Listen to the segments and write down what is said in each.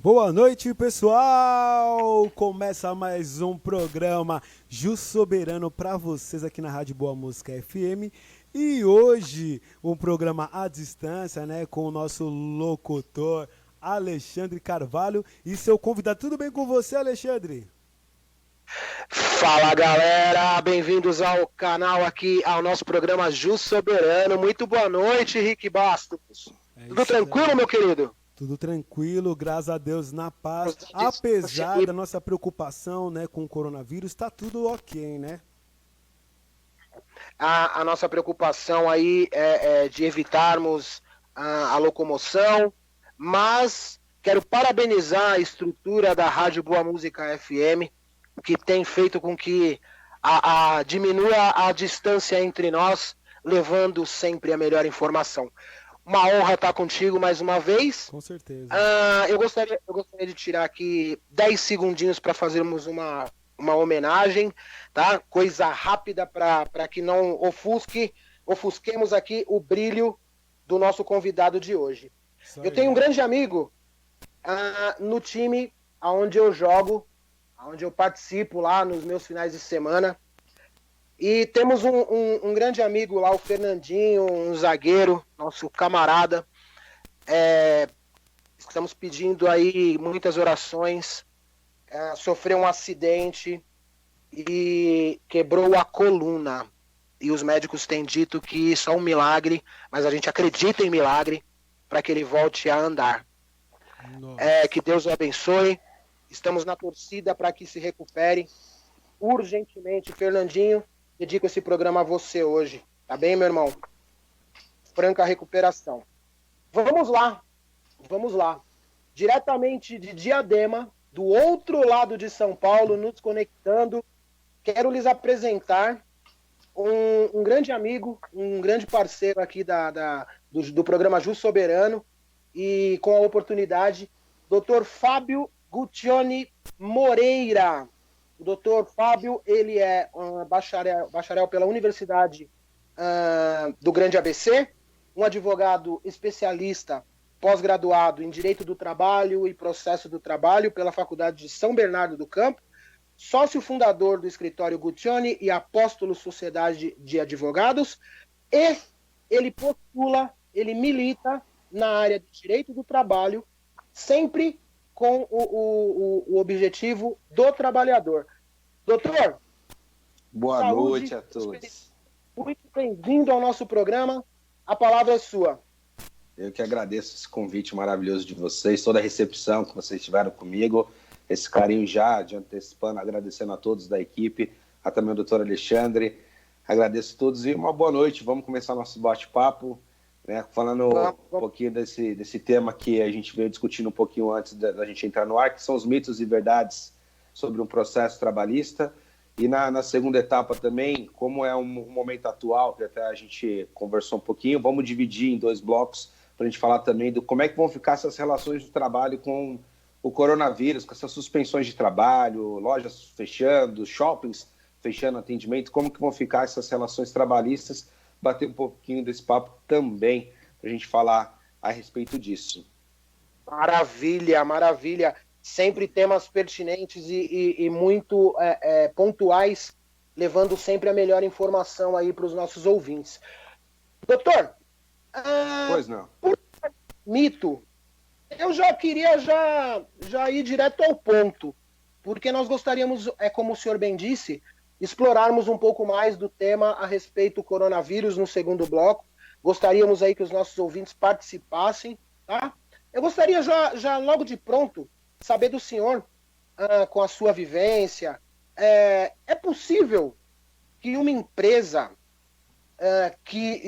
Boa noite, pessoal! Começa mais um programa Jus Soberano para vocês aqui na Rádio Boa Música FM. E hoje, um programa à distância, né, com o nosso locutor Alexandre Carvalho e seu convidado. Tudo bem com você, Alexandre? Fala, galera, bem-vindos ao canal aqui, ao nosso programa Jus Soberano. Muito boa noite, Rick Bastos. Tudo tranquilo, meu querido? Tudo tranquilo, graças a Deus, na paz. Apesar da nossa preocupação, né, com o coronavírus, tá tudo ok, né? A nossa preocupação aí é de evitarmos a locomoção, mas quero parabenizar a estrutura da Rádio Boa Música FM, que tem feito com que diminua a distância entre nós, levando sempre a melhor informação. Uma honra estar contigo mais uma vez. Com certeza. Eu gostaria de tirar aqui 10 segundinhos para fazermos uma homenagem, tá? Coisa rápida para que não ofusquemos aqui o brilho do nosso convidado de hoje. Eu tenho um grande amigo no time onde eu jogo, onde eu participo lá nos meus finais de semana. E temos um grande amigo lá, o Fernandinho, um zagueiro, nosso camarada. Estamos pedindo aí muitas orações. Sofreu um acidente e quebrou a coluna. E os médicos têm dito que só um milagre, mas a gente acredita em milagre para que ele volte a andar. Que Deus o abençoe. Estamos na torcida para que se recupere urgentemente. Fernandinho, dedico esse programa a você hoje. Tá bem, meu irmão? Franca recuperação. Vamos lá. Diretamente de Diadema, do outro lado de São Paulo, nos conectando, quero lhes apresentar um grande amigo, um grande parceiro aqui do programa Jus Soberano, e com a oportunidade, Dr. Fábio Guccione Moreira. O doutor Fábio, ele é bacharel pela Universidade do Grande ABC, um advogado especialista pós-graduado em Direito do Trabalho e Processo do Trabalho pela Faculdade de São Bernardo do Campo, sócio fundador do escritório Guccione e apóstolo Sociedade de Advogados, e ele milita na área de Direito do Trabalho, sempre com o objetivo do trabalhador. Doutor, boa noite a todos. Muito bem-vindo ao nosso programa. A palavra é sua. Eu que agradeço esse convite maravilhoso de vocês, toda a recepção que vocês tiveram comigo, esse carinho já de antecipando, agradecendo a todos da equipe, a também o doutor Alexandre. Agradeço a todos e uma boa noite. Vamos começar nosso bate-papo, né, falando um pouquinho desse tema que a gente veio discutindo um pouquinho antes da gente entrar no ar, que são os mitos e verdades sobre um processo trabalhista. E na segunda etapa também, como é um momento atual, que até a gente conversou um pouquinho, vamos dividir em 2 blocos para a gente falar também do como é que vão ficar essas relações de trabalho com o coronavírus, com essas suspensões de trabalho, lojas fechando, shoppings fechando atendimento, como que vão ficar essas relações trabalhistas, bater um pouquinho desse papo também, para a gente falar a respeito disso. Maravilha. Sempre temas pertinentes e muito pontuais, levando sempre a melhor informação aí para os nossos ouvintes. Doutor, pois não. Por mito, eu já queria já ir direto ao ponto, porque nós gostaríamos, como o senhor bem disse, explorarmos um pouco mais do tema a respeito do coronavírus no segundo bloco. Gostaríamos aí que os nossos ouvintes participassem, tá? Eu gostaria já logo de pronto saber do senhor, com a sua vivência, é possível que uma empresa que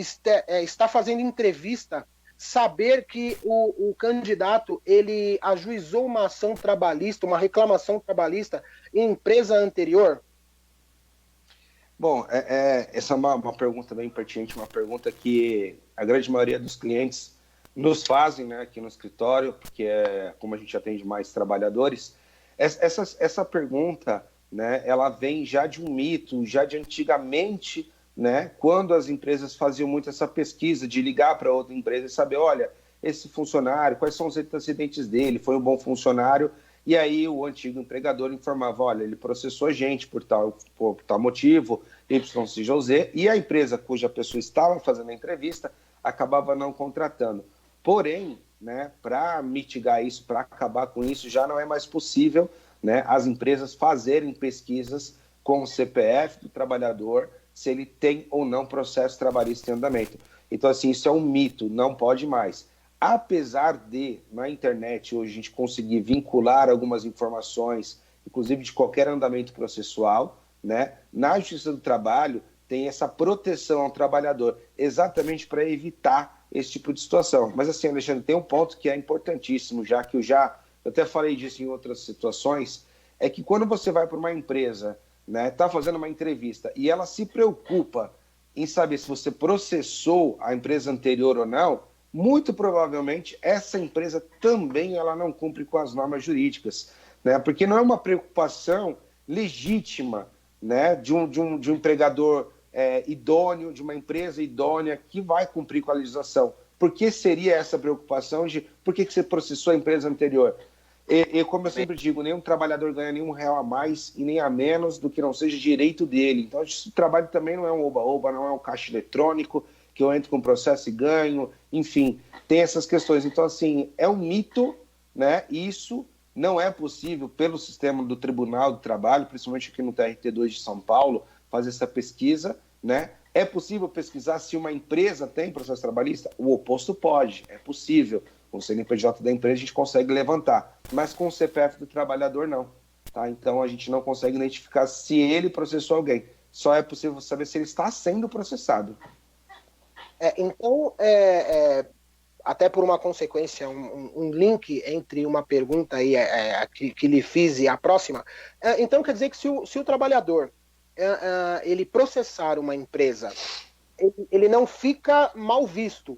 está fazendo entrevista saber que o candidato ele ajuizou uma ação trabalhista, uma reclamação trabalhista em empresa anterior? Bom, essa é uma pergunta bem pertinente, uma pergunta que a grande maioria dos clientes nos fazem, né, aqui no escritório, porque como a gente atende mais trabalhadores. Essa pergunta, né, ela vem já de um mito, já de antigamente, né, quando as empresas faziam muito essa pesquisa de ligar para outra empresa e saber, olha, esse funcionário, quais são os antecedentes dele, foi um bom funcionário, e aí o antigo empregador informava, olha, ele processou a gente por tal motivo, YCJZ, e a empresa cuja pessoa estava fazendo a entrevista acabava não contratando. Porém, né, para mitigar isso, para acabar com isso, já não é mais possível, né, as empresas fazerem pesquisas com o CPF do trabalhador, se ele tem ou não processo trabalhista em andamento. Então, assim, isso é um mito, não pode mais. Apesar de, na internet, hoje a gente conseguir vincular algumas informações, inclusive de qualquer andamento processual, né, na Justiça do Trabalho tem essa proteção ao trabalhador, exatamente para evitar esse tipo de situação. Mas, assim, Alexandre, tem um ponto que é importantíssimo, já que eu até falei disso em outras situações, é que quando você vai para uma empresa, né, está fazendo uma entrevista e ela se preocupa em saber se você processou a empresa anterior ou não, muito provavelmente essa empresa também ela não cumpre com as normas jurídicas, né, porque não é uma preocupação legítima, né, de um empregador idôneo, de uma empresa idônea que vai cumprir com a legislação. Por que seria essa preocupação de por que você processou a empresa anterior? E como eu sempre digo, nenhum trabalhador ganha nenhum real a mais e nem a menos do que não seja direito dele. Então, o trabalho também não é um oba-oba, não é um caixa eletrônico, que eu entro com processo e ganho, enfim, tem essas questões. Então, assim, é um mito, né? Isso não é possível pelo sistema do Tribunal do Trabalho, principalmente aqui no TRT2 de São Paulo, fazer essa pesquisa, né? É possível pesquisar se uma empresa tem processo trabalhista? O oposto pode, é possível. Com o CNPJ da empresa a gente consegue levantar, mas com o CPF do trabalhador não. Tá? Então a gente não consegue identificar se ele processou alguém. Só é possível saber se ele está sendo processado. Então, até por uma consequência, um link entre uma pergunta aí, que lhe fiz e a próxima. Então quer dizer que se o trabalhador ele processar uma empresa, ele não fica mal visto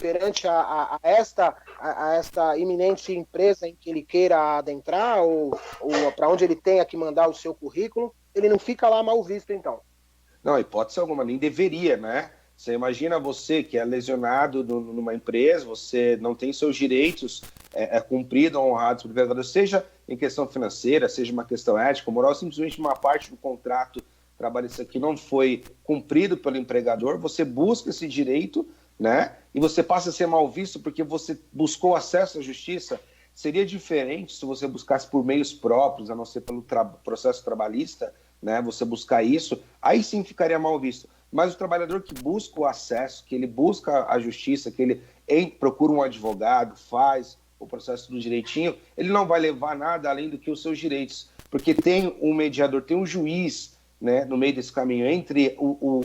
perante a esta iminente empresa em que ele queira adentrar ou para onde ele tenha que mandar o seu currículo, ele não fica lá mal visto, então? Não, hipótese alguma, nem deveria, né? Você imagina você que é lesionado numa empresa, você não tem seus direitos cumpridos, honrados pelo empregador, seja em questão financeira, seja uma questão ética, moral, simplesmente uma parte do contrato trabalhista que não foi cumprido pelo empregador, você busca esse direito, né? E você passa a ser mal visto porque você buscou acesso à justiça. Seria diferente se você buscasse por meios próprios, a não ser pelo processo trabalhista, né? Você buscar isso, aí sim ficaria mal visto. Mas o trabalhador que busca o acesso, que ele busca a justiça, que ele procura um advogado, faz o processo tudo direitinho, ele não vai levar nada além do que os seus direitos, porque tem um mediador, tem um juiz, né, no meio desse caminho entre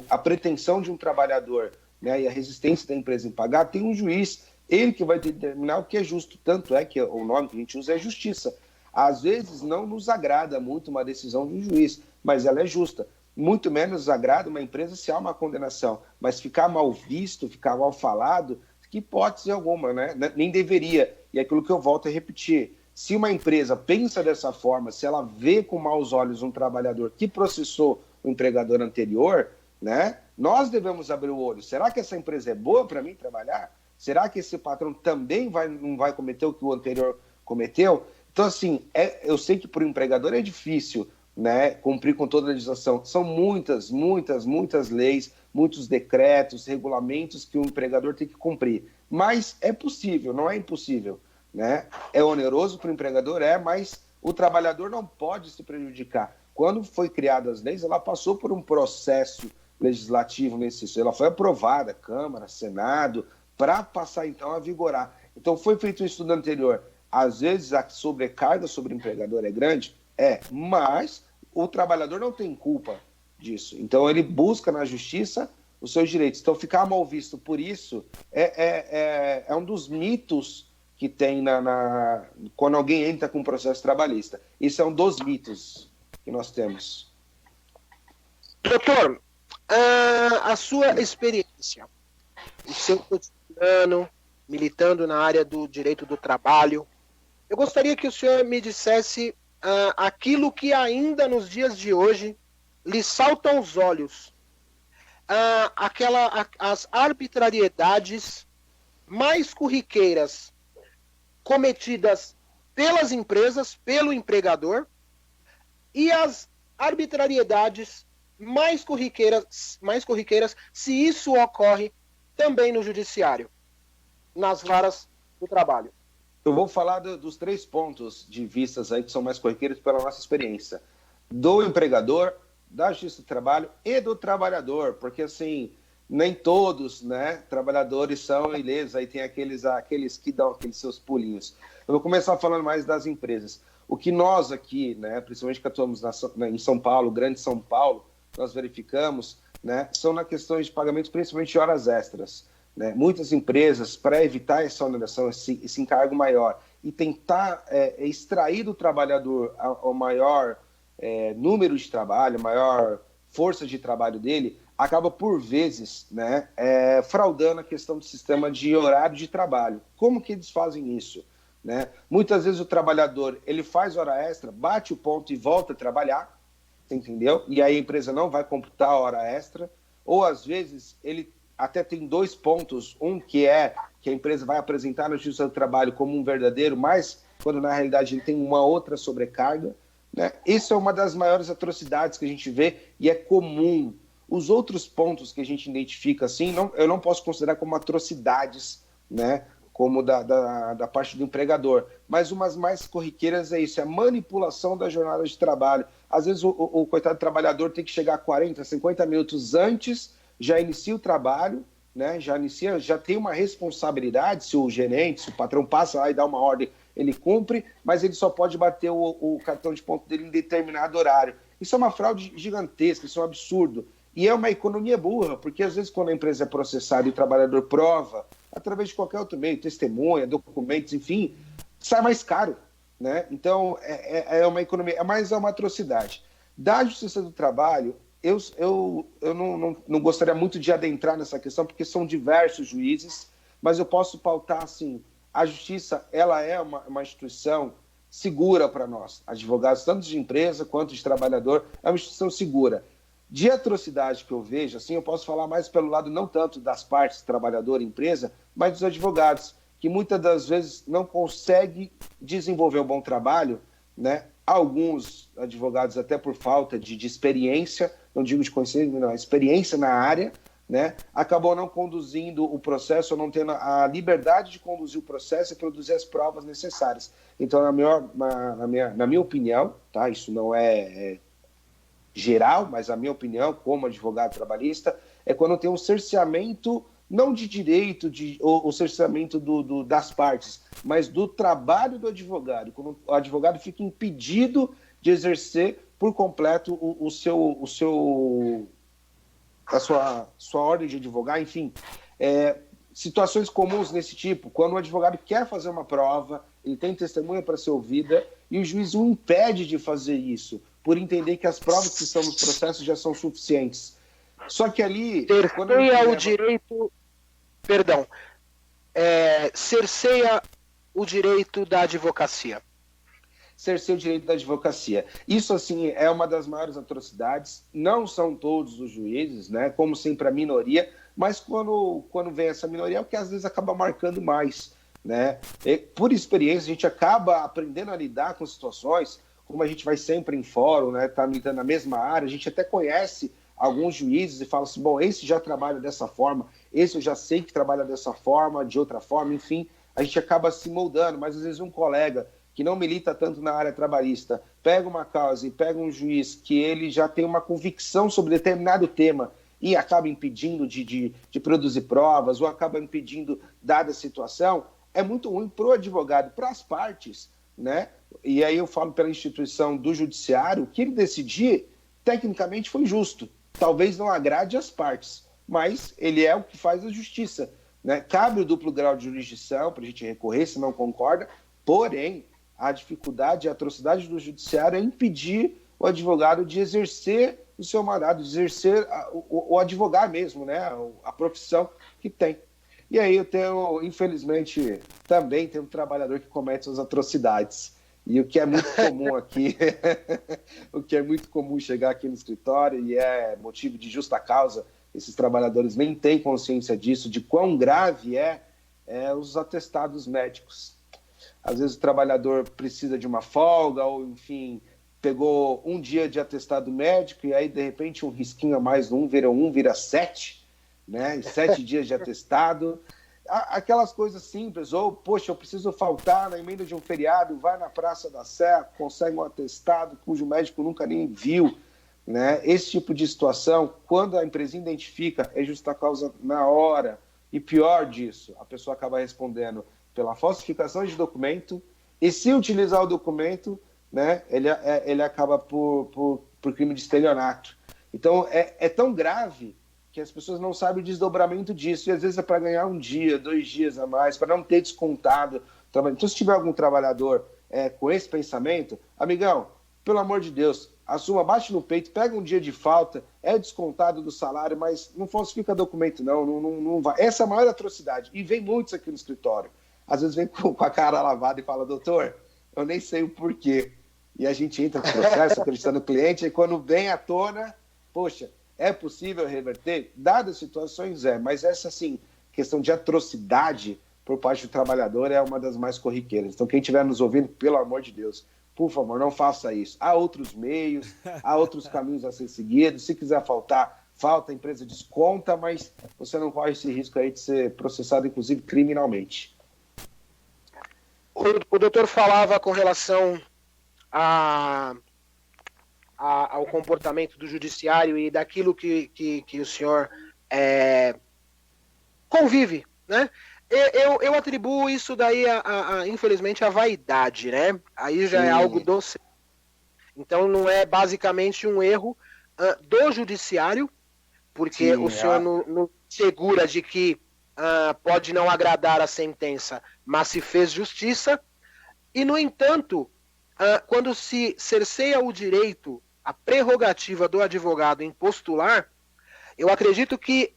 a pretensão de um trabalhador, né, e a resistência da empresa em pagar, tem um juiz, ele que vai determinar o que é justo. Tanto é que o nome que a gente usa é justiça. Às vezes não nos agrada muito uma decisão de um juiz, mas ela é justa. Muito menos nos agrada uma empresa se há uma condenação, mas ficar mal visto, ficar mal falado, que hipótese alguma, né? Nem deveria. E é aquilo que eu volto a repetir. Se uma empresa pensa dessa forma, se ela vê com maus olhos um trabalhador que processou o empregador anterior, né? Nós devemos abrir o olho. Será que essa empresa é boa para mim trabalhar? Será que esse patrão também não vai cometer o que o anterior cometeu? Então, assim, eu sei que para o empregador é difícil, né, cumprir com toda a legislação. São muitas leis, muitos decretos, regulamentos que o empregador tem que cumprir. Mas é possível, não é impossível, né? É oneroso para o empregador, mas o trabalhador não pode se prejudicar. Quando foi criadas as leis, ela passou por um processo legislativo nesse sentido. Ela foi aprovada, Câmara, Senado, para passar então a vigorar. Então foi feito um estudo anterior. Às vezes a sobrecarga sobre o empregador é grande, mas o trabalhador não tem culpa disso. Então ele busca na justiça os seus direitos. Então ficar mal visto por isso é um dos mitos que tem quando alguém entra com um processo trabalhista. Isso é um dos mitos que nós temos. Doutor, a sua experiência, o seu cotidiano, militando na área do direito do trabalho, eu gostaria que o senhor me dissesse aquilo que ainda nos dias de hoje lhe salta aos olhos, as arbitrariedades mais corriqueiras cometidas pelas empresas, pelo empregador, e as arbitrariedades mais corriqueiras, se isso ocorre também no judiciário, nas varas do trabalho. Eu vou falar dos 3 pontos de vistas aí que são mais corriqueiros pela nossa experiência. Do empregador, da Justiça do Trabalho e do trabalhador, porque assim, nem todos, né, trabalhadores são ilesos, aí tem aqueles que dão aqueles seus pulinhos. Eu vou começar falando mais das empresas. O que nós aqui, né, principalmente que atuamos em São Paulo, Grande São Paulo, nós verificamos, né, são na questão de pagamentos, principalmente de horas extras. Né? Muitas empresas, para evitar essa oneração, esse encargo maior, e tentar extrair do trabalhador o maior número de trabalho, a maior força de trabalho dele, acaba por vezes, né, fraudando a questão do sistema de horário de trabalho. Como que eles fazem isso? Né? Muitas vezes o trabalhador ele faz hora extra, bate o ponto e volta a trabalhar, entendeu? E aí a empresa não vai computar a hora extra, ou às vezes ele até tem 2 pontos, um que a empresa vai apresentar na Justiça do Trabalho como um verdadeiro, mas quando na realidade ele tem uma outra sobrecarga. Né? Isso é uma das maiores atrocidades que a gente vê e é comum. Os outros pontos que a gente identifica assim, eu não posso considerar como atrocidades, né? Como da parte do empregador, mas umas mais corriqueiras é isso, é a manipulação da jornada de trabalho. Às vezes o coitado trabalhador tem que chegar 40, 50 minutos antes, já inicia o trabalho, né? Já tem uma responsabilidade, se o gerente, se o patrão passa lá e dá uma ordem, ele cumpre, mas ele só pode bater o cartão de ponto dele em determinado horário. Isso é uma fraude gigantesca, isso é um absurdo. E é uma economia burra, porque às vezes quando a empresa é processada e o trabalhador prova, através de qualquer outro meio, testemunha, documentos, enfim, sai mais caro. Né? Então, é uma economia, mas é uma atrocidade. Da Justiça do Trabalho, eu não gostaria muito de adentrar nessa questão, porque são diversos juízes, mas eu posso pautar assim, a Justiça ela é uma instituição segura para nós, advogados, tanto de empresa quanto de trabalhador, é uma instituição segura. De atrocidade que eu vejo, assim, eu posso falar mais pelo lado não tanto das partes, trabalhador e empresa, mas dos advogados, que muitas das vezes não conseguem desenvolver um bom trabalho, né? Alguns advogados, até por falta de experiência, não digo de conhecimento, não, experiência na área, né? Acabou não conduzindo o processo, ou não tendo a liberdade de conduzir o processo e produzir as provas necessárias. Então, na minha opinião, tá? Isso não é geral, mas a minha opinião, como advogado trabalhista, é quando tem um cerceamento, não de direito, o cerceamento das partes, mas do trabalho do advogado, quando o advogado fica impedido de exercer por completo a sua ordem de advogar, enfim, situações comuns nesse tipo, quando o advogado quer fazer uma prova, ele tem testemunha para ser ouvida e o juiz o impede de fazer isso, por entender que as provas que estão nos processos já são suficientes. Só que ali... Cerceia o direito... Perdão. Cerceia o direito da advocacia. Cerceia o direito da advocacia. Isso, assim, é uma das maiores atrocidades. Não são todos os juízes, né? Como sempre, a minoria. Mas quando vem essa minoria, é o que às vezes acaba marcando mais, né? Por experiência, a gente acaba aprendendo a lidar com situações... Como a gente vai sempre em fórum, né, tá militando na mesma área, a gente até conhece alguns juízes e fala assim, bom, esse já trabalha dessa forma, esse eu já sei que trabalha dessa forma, de outra forma, enfim, a gente acaba se moldando, mas às vezes um colega que não milita tanto na área trabalhista, pega uma causa e pega um juiz que ele já tem uma convicção sobre determinado tema e acaba impedindo de produzir provas ou acaba impedindo dada situação, é muito ruim para o advogado, para as partes, né? E aí eu falo pela instituição do judiciário, o que ele decidir, tecnicamente foi justo. Talvez não agrade as partes, mas ele é o que faz a justiça. Né? Cabe o duplo grau de jurisdição para a gente recorrer, se não concorda, porém, a dificuldade e a atrocidade do judiciário é impedir o advogado de exercer o seu mandato, de exercer o advogar mesmo, né? A profissão que tem. E aí eu tenho, infelizmente, também tenho um trabalhador que comete as atrocidades. E o que é muito comum aqui, o que é muito comum chegar aqui no escritório e é motivo de justa causa, esses trabalhadores nem têm consciência disso, de quão grave é os atestados médicos. Às vezes o trabalhador precisa de uma folga, ou enfim, pegou um dia de atestado médico e aí de repente um risquinho a mais, vira 7, né? E 7 dias de atestado. Aquelas coisas simples, ou, poxa, eu preciso faltar na emenda de um feriado, vai na Praça da Sé, consegue um atestado cujo médico nunca nem viu, né? Esse tipo de situação, quando a empresa identifica, é justa causa na hora. E pior disso, a pessoa acaba respondendo pela falsificação de documento, e se utilizar o documento, né, ele acaba por crime de estelionato. Então, é tão grave que as pessoas não sabem o desdobramento disso, e às vezes é para ganhar 1 dia, 2 dias a mais, para não ter descontado. Então, se tiver algum trabalhador com esse pensamento, amigão, pelo amor de Deus, assuma, bate no peito, pega um dia de falta, é descontado do salário, mas não falsifica documento, não vai. Essa é a maior atrocidade, e vem muitos aqui no escritório. Às vezes vem com a cara lavada e fala, doutor, eu nem sei o porquê. E a gente entra no processo, acreditando no cliente, e quando vem à tona, poxa, é possível reverter? Dadas as situações, mas essa, assim, questão de atrocidade por parte do trabalhador é uma das mais corriqueiras. Então, quem estiver nos ouvindo, pelo amor de Deus, por favor, não faça isso. Há outros meios, há outros caminhos a ser seguidos. Se quiser faltar, falta, a empresa desconta, mas você não corre esse risco aí de ser processado, inclusive, criminalmente. O doutor falava com relação ao comportamento do judiciário e daquilo que o senhor convive, né? Eu atribuo isso daí, infelizmente, à vaidade, né? Aí já é algo doce. Então não é basicamente um erro do judiciário, porque o senhor não segura de que pode não agradar a sentença, mas se fez justiça. E, no entanto, quando se cerceia o direito, a prerrogativa do advogado em postular, eu acredito que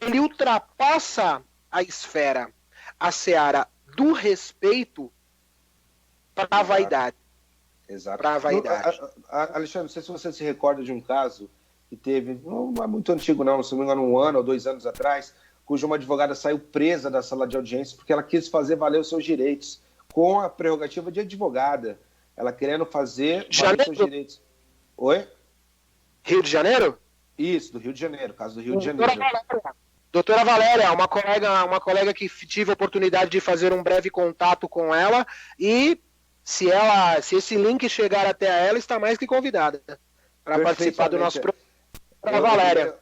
ele ultrapassa a esfera, a seara do respeito para a vaidade. Exato. Para a vaidade. Alexandre, não sei se você se recorda de um caso que teve, não é muito antigo não, se não me engano, 1 ano ou 2 anos atrás, cuja uma advogada saiu presa da sala de audiência porque ela quis fazer valer os seus direitos, com a prerrogativa de advogada. Ela querendo fazer valer os seus direitos. Oi? Rio de Janeiro? Isso, do Rio de Janeiro, caso do Rio de Janeiro. Doutora Valéria, uma colega que tive a oportunidade de fazer um breve contato com ela, e se esse link chegar até ela, está mais que convidada para participar do nosso programa. Valéria.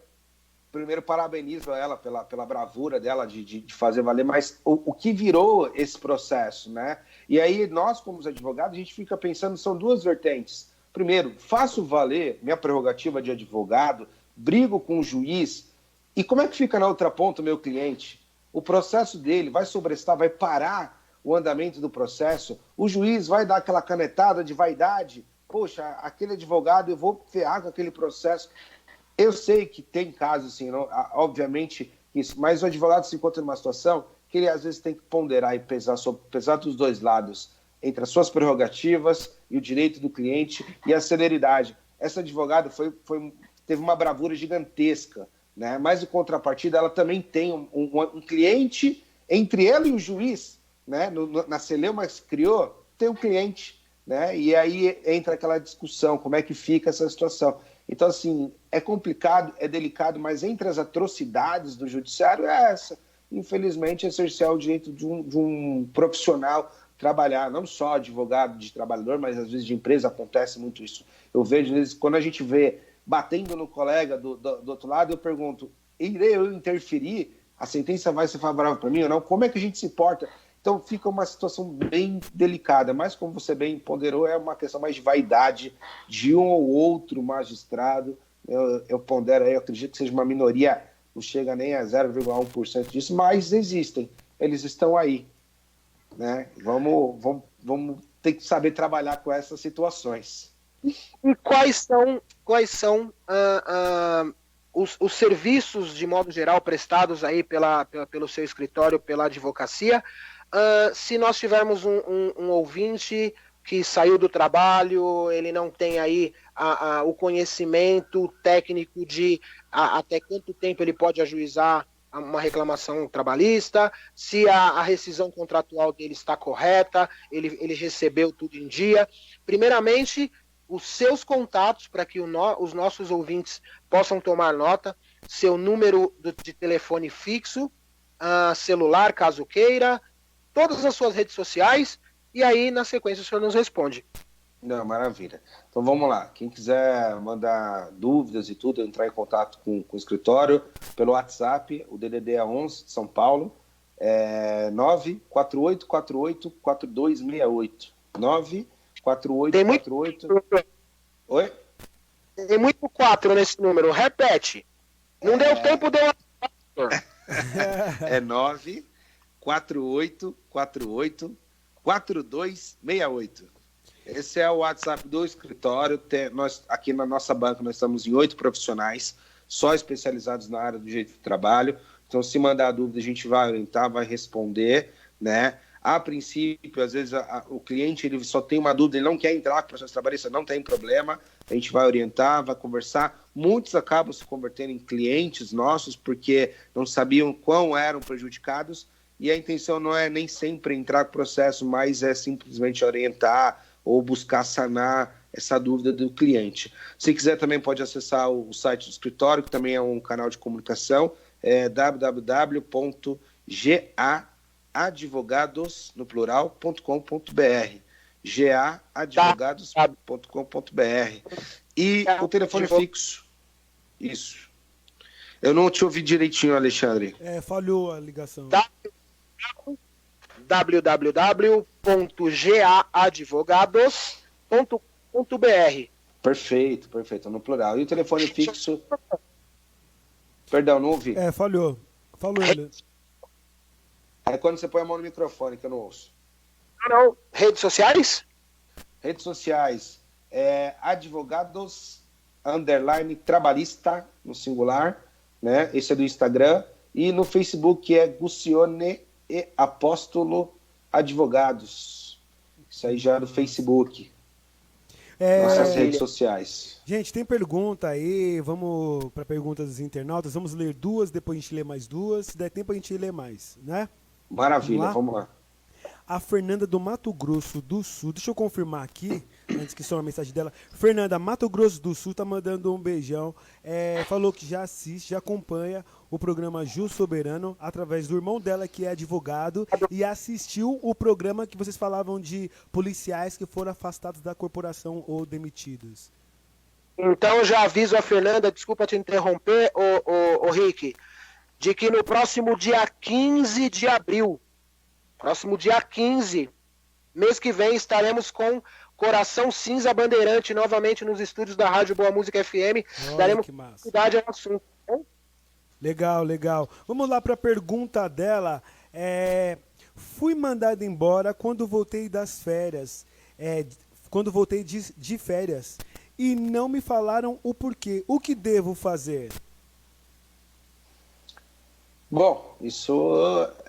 Primeiro, parabenizo ela pela bravura dela de fazer valer, mas o que virou esse processo, né? E aí, nós, como advogados, a gente fica pensando, são 2 vertentes. Primeiro, faço valer minha prerrogativa de advogado, brigo com o juiz, e como é que fica na outra ponta o meu cliente? O processo dele vai sobrestar, vai parar o andamento do processo, o juiz vai dar aquela canetada de vaidade, poxa, aquele advogado, eu vou ferrar com aquele processo. Eu sei que tem casos, assim, não, obviamente, isso, mas o advogado se encontra numa situação que ele às vezes tem que ponderar e pesar dos 2 lados, entre as suas prerrogativas e o direito do cliente e a celeridade. Essa advogada teve uma bravura gigantesca, né? Mas em contrapartida, ela também tem um cliente, entre ela e o juiz, né? Na celeuma que se criou, tem um cliente, né? E aí entra aquela discussão, como é que fica essa situação. Então, assim, é complicado, é delicado, mas entre as atrocidades do judiciário é essa. Infelizmente, é cercear o direito de um profissional trabalhar, não só advogado de trabalhador, mas às vezes de empresa acontece muito isso. Eu vejo, às vezes, quando a gente vê batendo no colega do outro lado, eu pergunto, irei eu interferir? A sentença vai ser favorável para mim ou não? Como é que a gente se porta? Então fica uma situação bem delicada, mas como você bem ponderou, é uma questão mais de vaidade de um ou outro magistrado. Eu pondero aí, eu acredito que seja uma minoria, não chega nem a 0,1% disso, mas existem, eles estão aí, né? Vamos ter que saber trabalhar com essas situações. E quais são os serviços, de modo geral, prestados aí pelo seu escritório, pela advocacia? Se nós tivermos um ouvinte que saiu do trabalho, ele não tem aí o conhecimento técnico de até quanto tempo ele pode ajuizar uma reclamação trabalhista, se a rescisão contratual dele está correta, ele recebeu tudo em dia. Primeiramente, os seus contatos, para que os nossos ouvintes possam tomar nota, seu número de telefone fixo, celular, caso queira, todas as suas redes sociais, e aí, na sequência, o senhor nos responde. Não, maravilha. Então vamos lá. Quem quiser mandar dúvidas e tudo, entrar em contato com o escritório pelo WhatsApp, o DDD é 11 de São Paulo, 948484268. 94848. Oi? Tem muito 4 nesse número. Repete. Não deu tempo de eu... É 948484268. Esse é o WhatsApp do escritório. Nós, aqui na nossa banca, nós estamos em 8 profissionais, só especializados na área do direito do trabalho. Então, se mandar dúvida, a gente vai orientar, vai responder, né? A princípio, às vezes, o cliente ele só tem uma dúvida, ele não quer entrar com o processo trabalhista, não tem problema, a gente vai orientar, vai conversar. Muitos acabam se convertendo em clientes nossos porque não sabiam quão eram prejudicados, e a intenção não é nem sempre entrar com o processo, mas é simplesmente orientar ou buscar sanar essa dúvida do cliente. Se quiser, também pode acessar o site do escritório, que também é um canal de comunicação, www.gaadvogados, no plural.com.br, gaadvogados.com.br. E o telefone fixo. Isso. Eu não te ouvi direitinho, Alexandre. Falhou a ligação. www.gaadvogados.com.br. Perfeito, no plural. E o telefone fixo... Perdão, não ouvi. Falhou ele. É quando você põe a mão no microfone, que eu não ouço. Não. Redes sociais? Redes sociais, advogados, _trabalhista, no singular, né? Esse é do Instagram. E no Facebook é Guccione e Apóstolo Advogados. Isso aí já é do Facebook. Nossas redes sociais. Gente, tem pergunta aí, vamos para perguntas dos internautas, vamos ler 2, depois a gente lê mais 2, se der tempo a gente lê mais, né? Maravilha, vamos lá. A Fernanda do Mato Grosso do Sul, deixa eu confirmar aqui, antes que soma a mensagem dela. Fernanda, Mato Grosso do Sul, tá mandando um beijão, falou que já assiste, já acompanha o programa Ju Soberano, através do irmão dela, que é advogado, e assistiu o programa que vocês falavam de policiais que foram afastados da corporação ou demitidos. Então já aviso a Fernanda, desculpa te interromper, ô Rick, de que no próximo dia 15 de abril, mês que vem, estaremos com Coração Cinza Bandeirante novamente nos estúdios da Rádio Boa Música FM. Olha, daremos que massa. prioridade ao assunto. Legal. Vamos lá para a pergunta dela. Fui mandado embora quando voltei das férias. Quando voltei de férias. E não me falaram o porquê. O que devo fazer? Bom, isso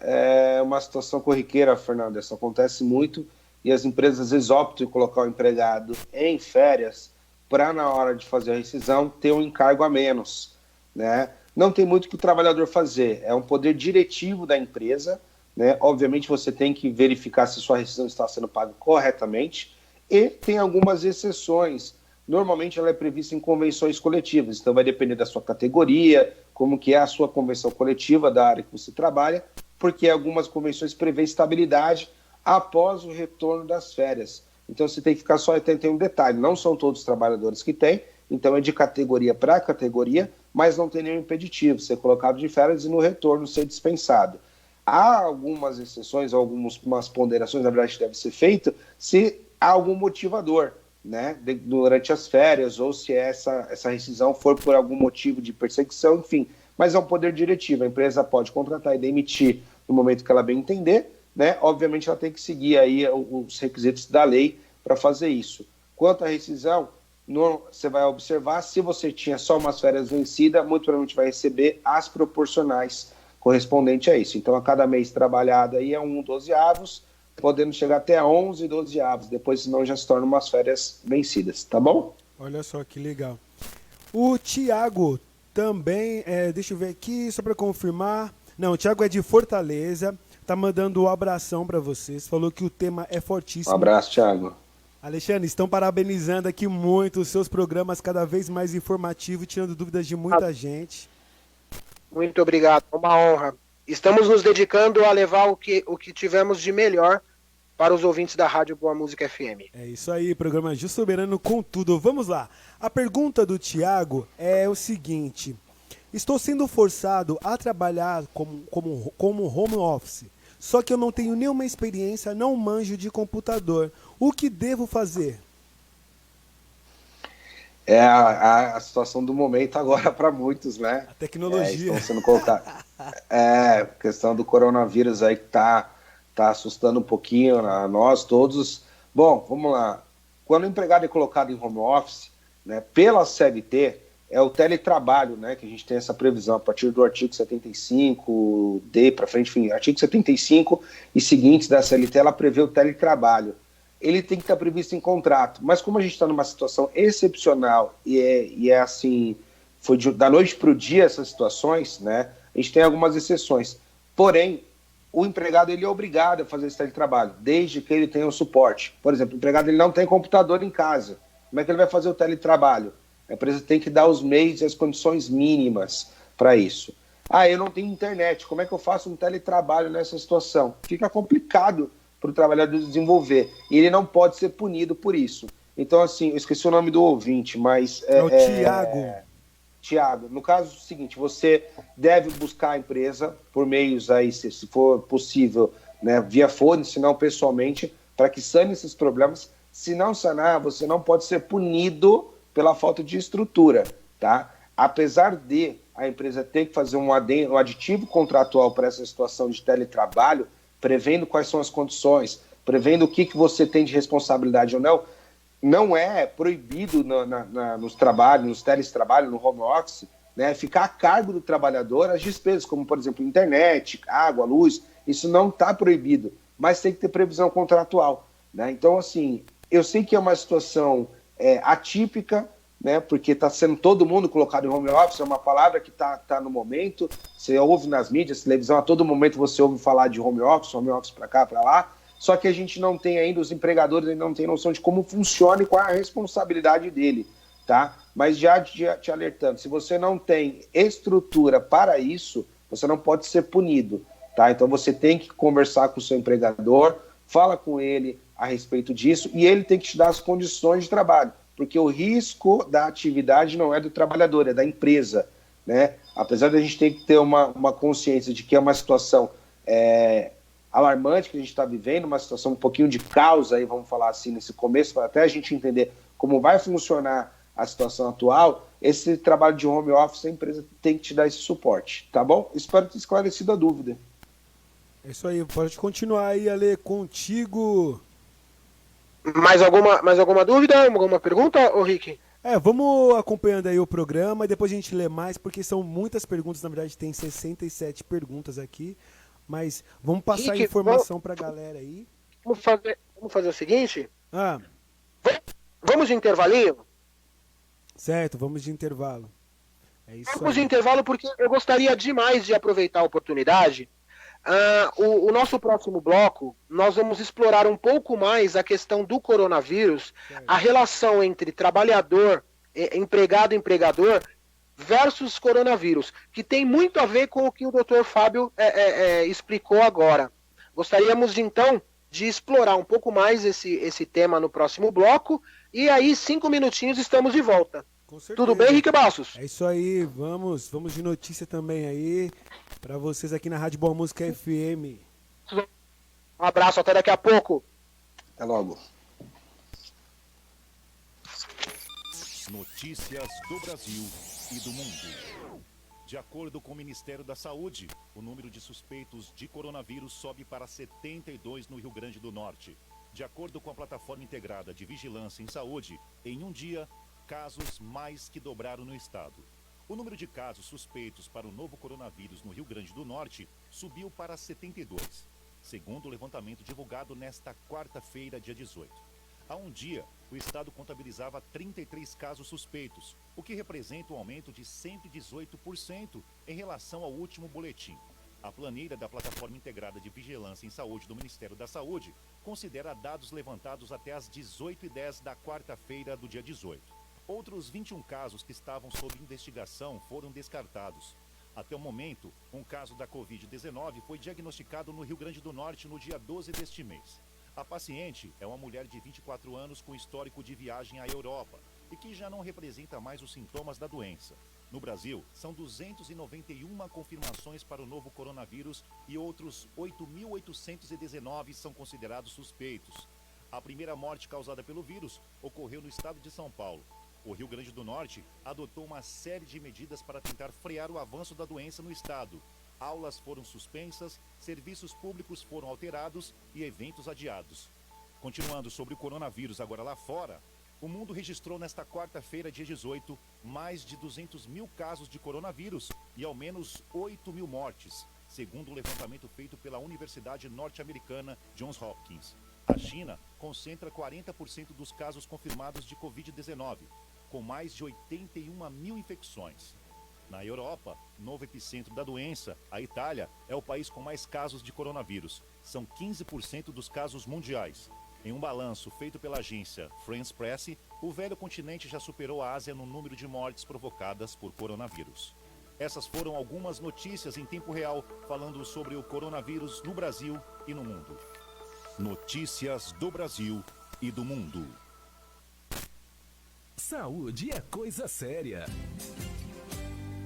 é uma situação corriqueira, Fernando. Isso acontece muito e as empresas às vezes optam em colocar o empregado em férias para, na hora de fazer a rescisão, ter um encargo a menos, né? Não tem muito o que o trabalhador fazer. É um poder diretivo da empresa, né? Obviamente você tem que verificar se sua rescisão está sendo paga corretamente e tem algumas exceções. Normalmente ela é prevista em convenções coletivas, então vai depender da sua categoria, como que é a sua convenção coletiva da área que você trabalha, porque algumas convenções prevêem estabilidade após o retorno das férias. Então você tem que ficar só atento em um detalhe, não são todos os trabalhadores que têm, então é de categoria para categoria, mas não tem nenhum impeditivo, ser colocado de férias e no retorno ser dispensado. Há algumas exceções, algumas ponderações, na verdade, que deve ser feito se há algum motivador, né, durante as férias, ou se essa rescisão for por algum motivo de perseguição, enfim. Mas é um poder diretivo, a empresa pode contratar e demitir no momento que ela bem entender, né? Obviamente ela tem que seguir aí os requisitos da lei para fazer isso. Quanto à rescisão, você vai observar, se você tinha só umas férias vencidas, muito provavelmente vai receber as proporcionais correspondente a isso. Então, a cada mês trabalhado aí é 1/12, podendo chegar até 11/12, depois senão já se tornam umas férias vencidas, tá bom? Olha só que legal. O Tiago Também, deixa eu ver aqui, só para confirmar. Não, o Thiago é de Fortaleza, tá mandando um abração para vocês. Falou que o tema é Um fortíssimo. abraço, Thiago. Alexandre, estão parabenizando aqui muito os seus programas cada vez mais informativos, tirando dúvidas de muita gente. Muito obrigado, é uma honra. Estamos nos dedicando a levar o que tivemos de melhor para os ouvintes da Rádio Boa Música FM. É isso aí, programa Ju Soberano com tudo. Vamos lá. A pergunta do Thiago é o seguinte: estou sendo forçado a trabalhar como home office, só que eu não tenho nenhuma experiência, não manjo de computador. O que devo fazer? É a situação do momento agora para muitos, né? A tecnologia. Estão sendo colocados. A questão do coronavírus aí que tá assustando um pouquinho a nós todos. Bom, vamos lá. Quando o empregado é colocado em home office, né, pela CLT, é o teletrabalho, né, que a gente tem essa previsão a partir do artigo 75, D para frente, enfim, artigo 75 e seguintes da CLT, ela prevê o teletrabalho. Ele tem que estar previsto em contrato, mas como a gente está numa situação excepcional e é assim, foi da noite para o dia essas situações, né, a gente tem algumas exceções. Porém, o empregado ele é obrigado a fazer esse teletrabalho, desde que ele tenha o suporte. Por exemplo, o empregado ele não tem computador em casa. Como é que ele vai fazer o teletrabalho? A empresa tem que dar os meios e as condições mínimas para isso. Eu não tenho internet, como é que eu faço um teletrabalho nessa situação? Fica complicado para o trabalhador desenvolver. E ele não pode ser punido por isso. Então, assim, eu esqueci o nome do ouvinte, mas... É o Thiago. Tiago, no caso é o seguinte, você deve buscar a empresa por meios aí, se for possível, né, via fone, se não pessoalmente, para que sane esses problemas. Se não sanar, você não pode ser punido pela falta de estrutura, tá? Apesar de a empresa ter que fazer um aditivo contratual para essa situação de teletrabalho, prevendo quais são as condições, prevendo o que você tem de responsabilidade ou não, não é proibido nos trabalhos, nos teletrabalhos, no home office, né, ficar a cargo do trabalhador as despesas, como, por exemplo, internet, água, luz, isso não está proibido, mas tem que ter previsão contratual, né? Então, assim, eu sei que é uma situação atípica, né, porque está sendo todo mundo colocado em home office, é uma palavra que está no momento, você ouve nas mídias, televisão, a todo momento você ouve falar de home office para cá, para lá, só que a gente não tem ainda, os empregadores ainda não têm noção de como funciona e qual é a responsabilidade dele, tá? Mas já te alertando, se você não tem estrutura para isso, você não pode ser punido, tá? Então você tem que conversar com o seu empregador, fala com ele a respeito disso e ele tem que te dar as condições de trabalho, porque o risco da atividade não é do trabalhador, é da empresa, né? Apesar de a gente ter que ter uma consciência de que é uma situação alarmante que a gente está vivendo, uma situação um pouquinho de caos aí, vamos falar assim, nesse começo, para até a gente entender como vai funcionar a situação atual, esse trabalho de home office, a empresa tem que te dar esse suporte, tá bom? Espero ter esclarecido a dúvida. É isso aí, pode continuar aí, Ale, contigo. Mais alguma dúvida, alguma pergunta, ô Rick? Vamos acompanhando aí o programa e depois a gente lê mais, porque são muitas perguntas, na verdade tem 67 perguntas aqui, mas vamos passar Rick, informação pra galera aí. Vamos fazer o seguinte? Ah, Vamos de intervalinho? certo, vamos de intervalo. É isso Vamos de aí. intervalo porque eu gostaria demais de aproveitar a oportunidade. O nosso próximo bloco, nós vamos explorar um pouco mais a questão do coronavírus, a relação entre trabalhador, empregado e empregador versus coronavírus, que tem muito a ver com o que o Dr. Fábio explicou agora. Gostaríamos, então, de explorar um pouco mais esse tema no próximo bloco, e aí, 5 minutinhos, estamos de volta. Com certeza. Tudo bem, Rick Bastos? É isso aí, vamos de notícia também aí, pra vocês aqui na Rádio Boa Música FM. Um abraço, até daqui a pouco. Até logo. Notícias do Brasil e do mundo. De acordo com o Ministério da Saúde, o número de suspeitos de coronavírus sobe para 72 no Rio Grande do Norte. De acordo com a Plataforma Integrada de Vigilância em Saúde, em um dia, casos mais que dobraram no estado. O número de casos suspeitos para o novo coronavírus no Rio Grande do Norte subiu para 72, segundo o levantamento divulgado nesta quarta-feira, dia 18. Há um dia, o estado contabilizava 33 casos suspeitos, o que representa um aumento de 118% em relação ao último boletim. A planilha da Plataforma Integrada de Vigilância em Saúde do Ministério da Saúde considera dados levantados até às 18h10 da quarta-feira do dia 18. Outros 21 casos que estavam sob investigação foram descartados. Até o momento, um caso da Covid-19 foi diagnosticado no Rio Grande do Norte no dia 12 deste mês. A paciente é uma mulher de 24 anos com histórico de viagem à Europa e que já não representa mais os sintomas da doença. No Brasil, são 291 confirmações para o novo coronavírus e outros 8.819 são considerados suspeitos. A primeira morte causada pelo vírus ocorreu no estado de São Paulo. O Rio Grande do Norte adotou uma série de medidas para tentar frear o avanço da doença no estado. Aulas foram suspensas, serviços públicos foram alterados e eventos adiados. Continuando sobre o coronavírus agora lá fora, o mundo registrou nesta quarta-feira, dia 18, mais de 200 mil casos de coronavírus e ao menos 8 mil mortes, segundo o levantamento feito pela Universidade Norte-Americana Johns Hopkins. A China concentra 40% dos casos confirmados de Covid-19, com mais de 81 mil infecções. Na Europa, novo epicentro da doença, a Itália é o país com mais casos de coronavírus. São 15% dos casos mundiais. Em um balanço feito pela agência France Press, o velho continente já superou a Ásia no número de mortes provocadas por coronavírus. Essas foram algumas notícias em tempo real falando sobre o coronavírus no Brasil e no mundo. Notícias do Brasil e do mundo. Saúde é coisa séria.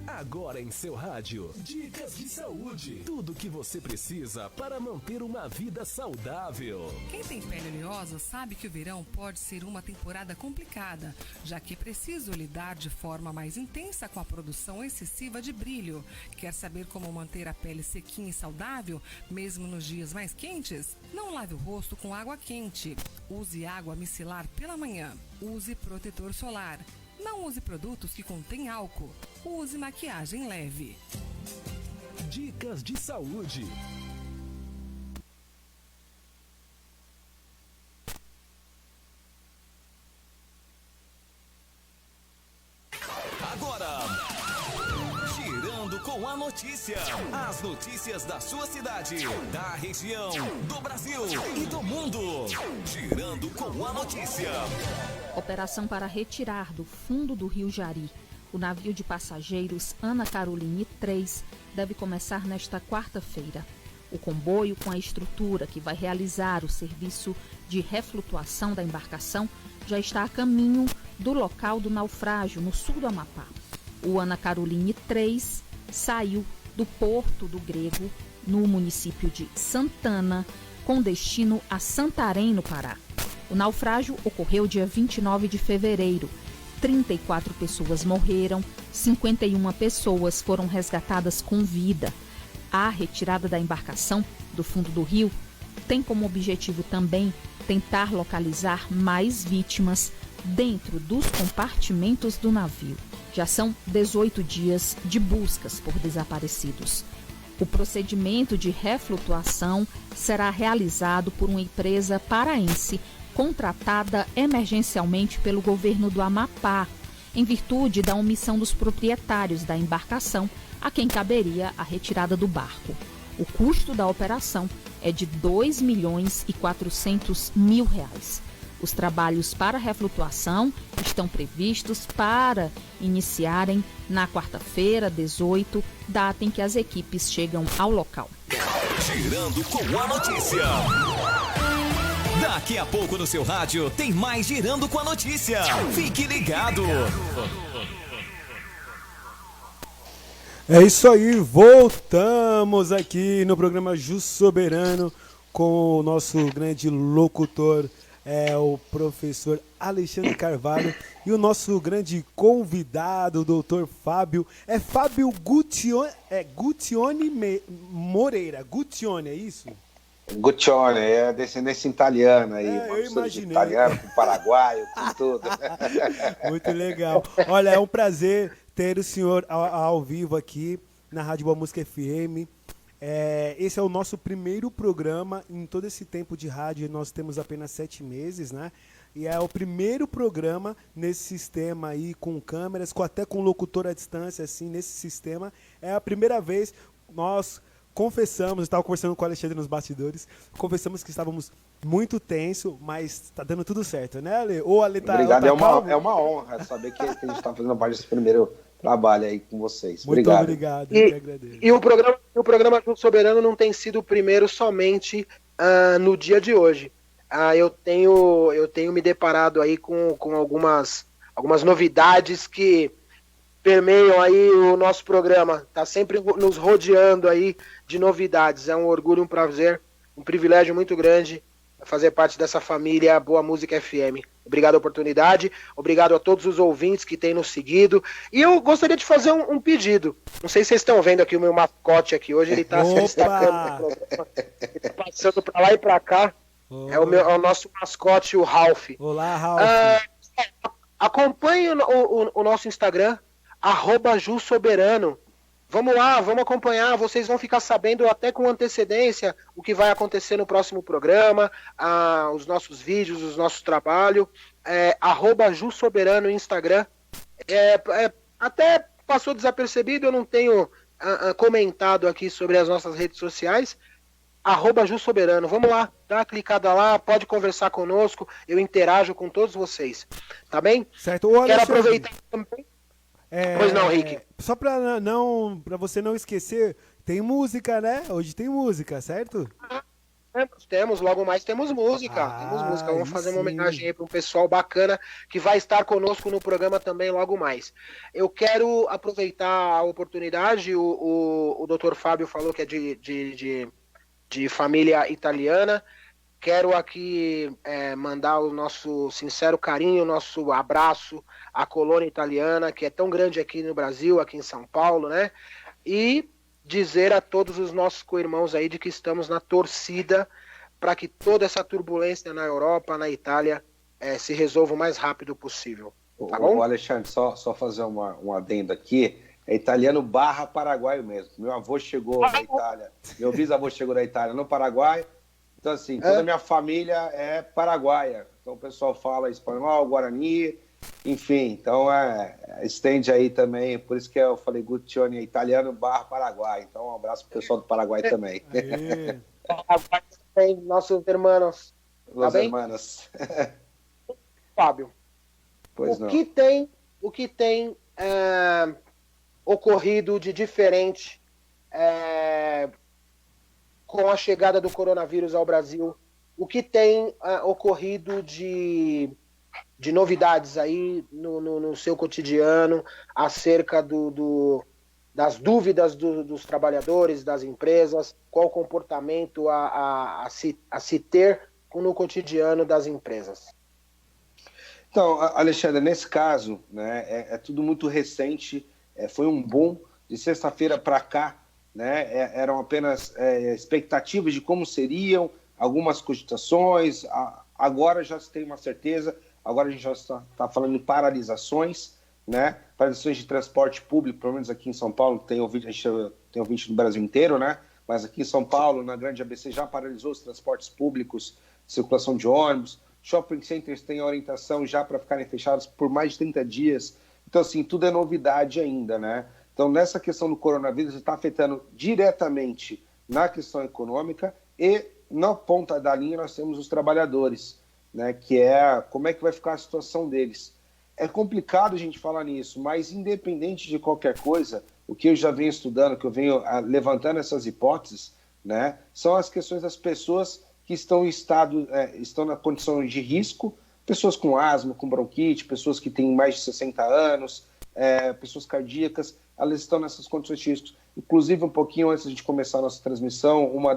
Agora em seu rádio, dicas de saúde. Tudo o que você precisa para manter uma vida saudável. Quem tem pele oleosa sabe que o verão pode ser uma temporada complicada, já que é preciso lidar de forma mais intensa com a produção excessiva de brilho. Quer saber como manter a pele sequinha e saudável, mesmo nos dias mais quentes? Não lave o rosto com água quente. Use água micelar pela manhã. Use protetor solar. Não use produtos que contêm álcool. Use maquiagem leve. Dicas de saúde. Agora, girando com a notícia. As notícias da sua cidade, da região, do Brasil e do mundo. Girando com a notícia. Operação para retirar do fundo do Rio Jari o navio de passageiros Ana Caroline 3 deve começar nesta quarta-feira. O comboio com a estrutura que vai realizar o serviço de reflutuação da embarcação já está a caminho do local do naufrágio, no sul do Amapá. O Ana Caroline 3 saiu do Porto do Grego, no município de Santana, com destino a Santarém, no Pará. O naufrágio ocorreu dia 29 de fevereiro. 34 pessoas morreram, 51 pessoas foram resgatadas com vida. A retirada da embarcação do fundo do rio tem como objetivo também tentar localizar mais vítimas dentro dos compartimentos do navio. Já são 18 dias de buscas por desaparecidos. O procedimento de reflutuação será realizado por uma empresa paraense contratada emergencialmente pelo governo do Amapá, em virtude da omissão dos proprietários da embarcação, a quem caberia a retirada do barco. O custo da operação é de R$ 2.400.000. Os trabalhos para reflutuação estão previstos para iniciarem na quarta-feira, 18, data em que as equipes chegam ao local. Girando com a notícia. Daqui a pouco no seu rádio tem mais Girando com a Notícia. Fique ligado. É isso aí, voltamos aqui no programa Justo Soberano com o nosso grande locutor, o professor Alexandre Carvalho, e o nosso grande convidado, o doutor Fábio. É Fábio Guccione Moreira. Guccione, é isso? Guccione, é descendência italiana aí, eu imaginei. Italiano com paraguaio, com tudo. Muito legal. Olha, é um prazer ter o senhor ao vivo aqui na Rádio Boa Música FM. Esse é o nosso primeiro programa em todo esse tempo de rádio. Nós temos apenas 7 meses, né? e é o primeiro programa nesse sistema aí, com câmeras, até com locutor à distância, assim, nesse sistema. É a primeira vez, nós confessamos, estava conversando com o Alexandre nos bastidores, confessamos que estávamos muito tenso, mas tá dando tudo certo, né, Ale? Ou Ale tá, obrigado, tá é uma honra saber que a gente está fazendo parte desse primeiro trabalho aí com vocês. Muito obrigado, eu que agradeço. E o programa Junto Soberano não tem sido o primeiro somente no dia de hoje. Eu tenho me deparado aí com algumas novidades que permeiam aí o nosso programa. Tá sempre nos rodeando aí de novidades. É um orgulho, um prazer, um privilégio muito grande fazer parte dessa família Boa Música FM. Obrigado a oportunidade, obrigado a todos os ouvintes que têm nos seguido. E eu gostaria de fazer um pedido. Não sei se vocês estão vendo aqui o meu mascote aqui hoje, ele está se destacando no programa. Ele tá passando para lá e para cá. É o nosso mascote, o Ralph. Olá, Ralph. Acompanhe o nosso Instagram, @JuSoberano. Vamos lá, vamos acompanhar, vocês vão ficar sabendo até com antecedência o que vai acontecer no próximo programa, os nossos vídeos, os nossos trabalhos, @JuSoberano no Instagram. Até passou desapercebido, eu não tenho comentado aqui sobre as nossas redes sociais, @JuSoberano. Vamos lá, dá uma clicada lá, pode conversar conosco, eu interajo com todos vocês, tá bem? Certo. Quero aproveitar também. Pois não, Rick. Só pra você não esquecer, tem música, né? Hoje tem música, certo? Temos, logo mais temos música. Vamos fazer uma homenagem aí para um pessoal bacana que vai estar conosco no programa também logo mais. Eu quero aproveitar a oportunidade, o Dr. Fábio falou que é de família italiana. Quero aqui mandar o nosso sincero carinho, o nosso abraço à colônia italiana, que é tão grande aqui no Brasil, aqui em São Paulo, né? E dizer a todos os nossos co-irmãos aí de que estamos na torcida para que toda essa turbulência na Europa, na Itália, se resolva o mais rápido possível. Tá bom? Alexandre, só fazer um adendo aqui. É italiano / paraguaio mesmo. Meu avô chegou da Itália, meu bisavô chegou da Itália no Paraguai. Então, assim, toda a minha família é paraguaia. Então, o pessoal fala espanhol, guarani, enfim. Então, estende aí também. Por isso que eu falei Guccione, italiano / Paraguai. Então, um abraço pro pessoal do Paraguai também. Nossos irmãos. Los hermanos. Fábio, o que tem ocorrido de diferente com a chegada do coronavírus ao Brasil? O que tem ocorrido de novidades aí no seu cotidiano acerca das dúvidas dos trabalhadores, das empresas? Qual o comportamento a se ter no cotidiano das empresas? Então, Alexandre, nesse caso, né, é tudo muito recente. Foi um boom de sexta-feira para cá. Né, eram apenas expectativas de como seriam, algumas cogitações, agora já se tem uma certeza, agora a gente já está falando em paralisações, né, paralisações de transporte público, pelo menos aqui em São Paulo, a gente tem ouvinte do Brasil inteiro, né, mas aqui em São Paulo, na grande ABC, já paralisou os transportes públicos, circulação de ônibus, shopping centers têm orientação já para ficarem fechados por mais de 30 dias, então assim, tudo é novidade ainda, né. Então, nessa questão do coronavírus, está afetando diretamente na questão econômica e na ponta da linha nós temos os trabalhadores, né, que como é que vai ficar a situação deles. É complicado a gente falar nisso, mas independente de qualquer coisa, o que eu já venho estudando, que eu venho levantando essas hipóteses, né, são as questões das pessoas que estão estão na condição de risco, pessoas com asma, com bronquite, pessoas que têm mais de 60 anos, pessoas cardíacas, elas estão nessas condições de risco. Inclusive, um pouquinho antes de começar a nossa transmissão, uma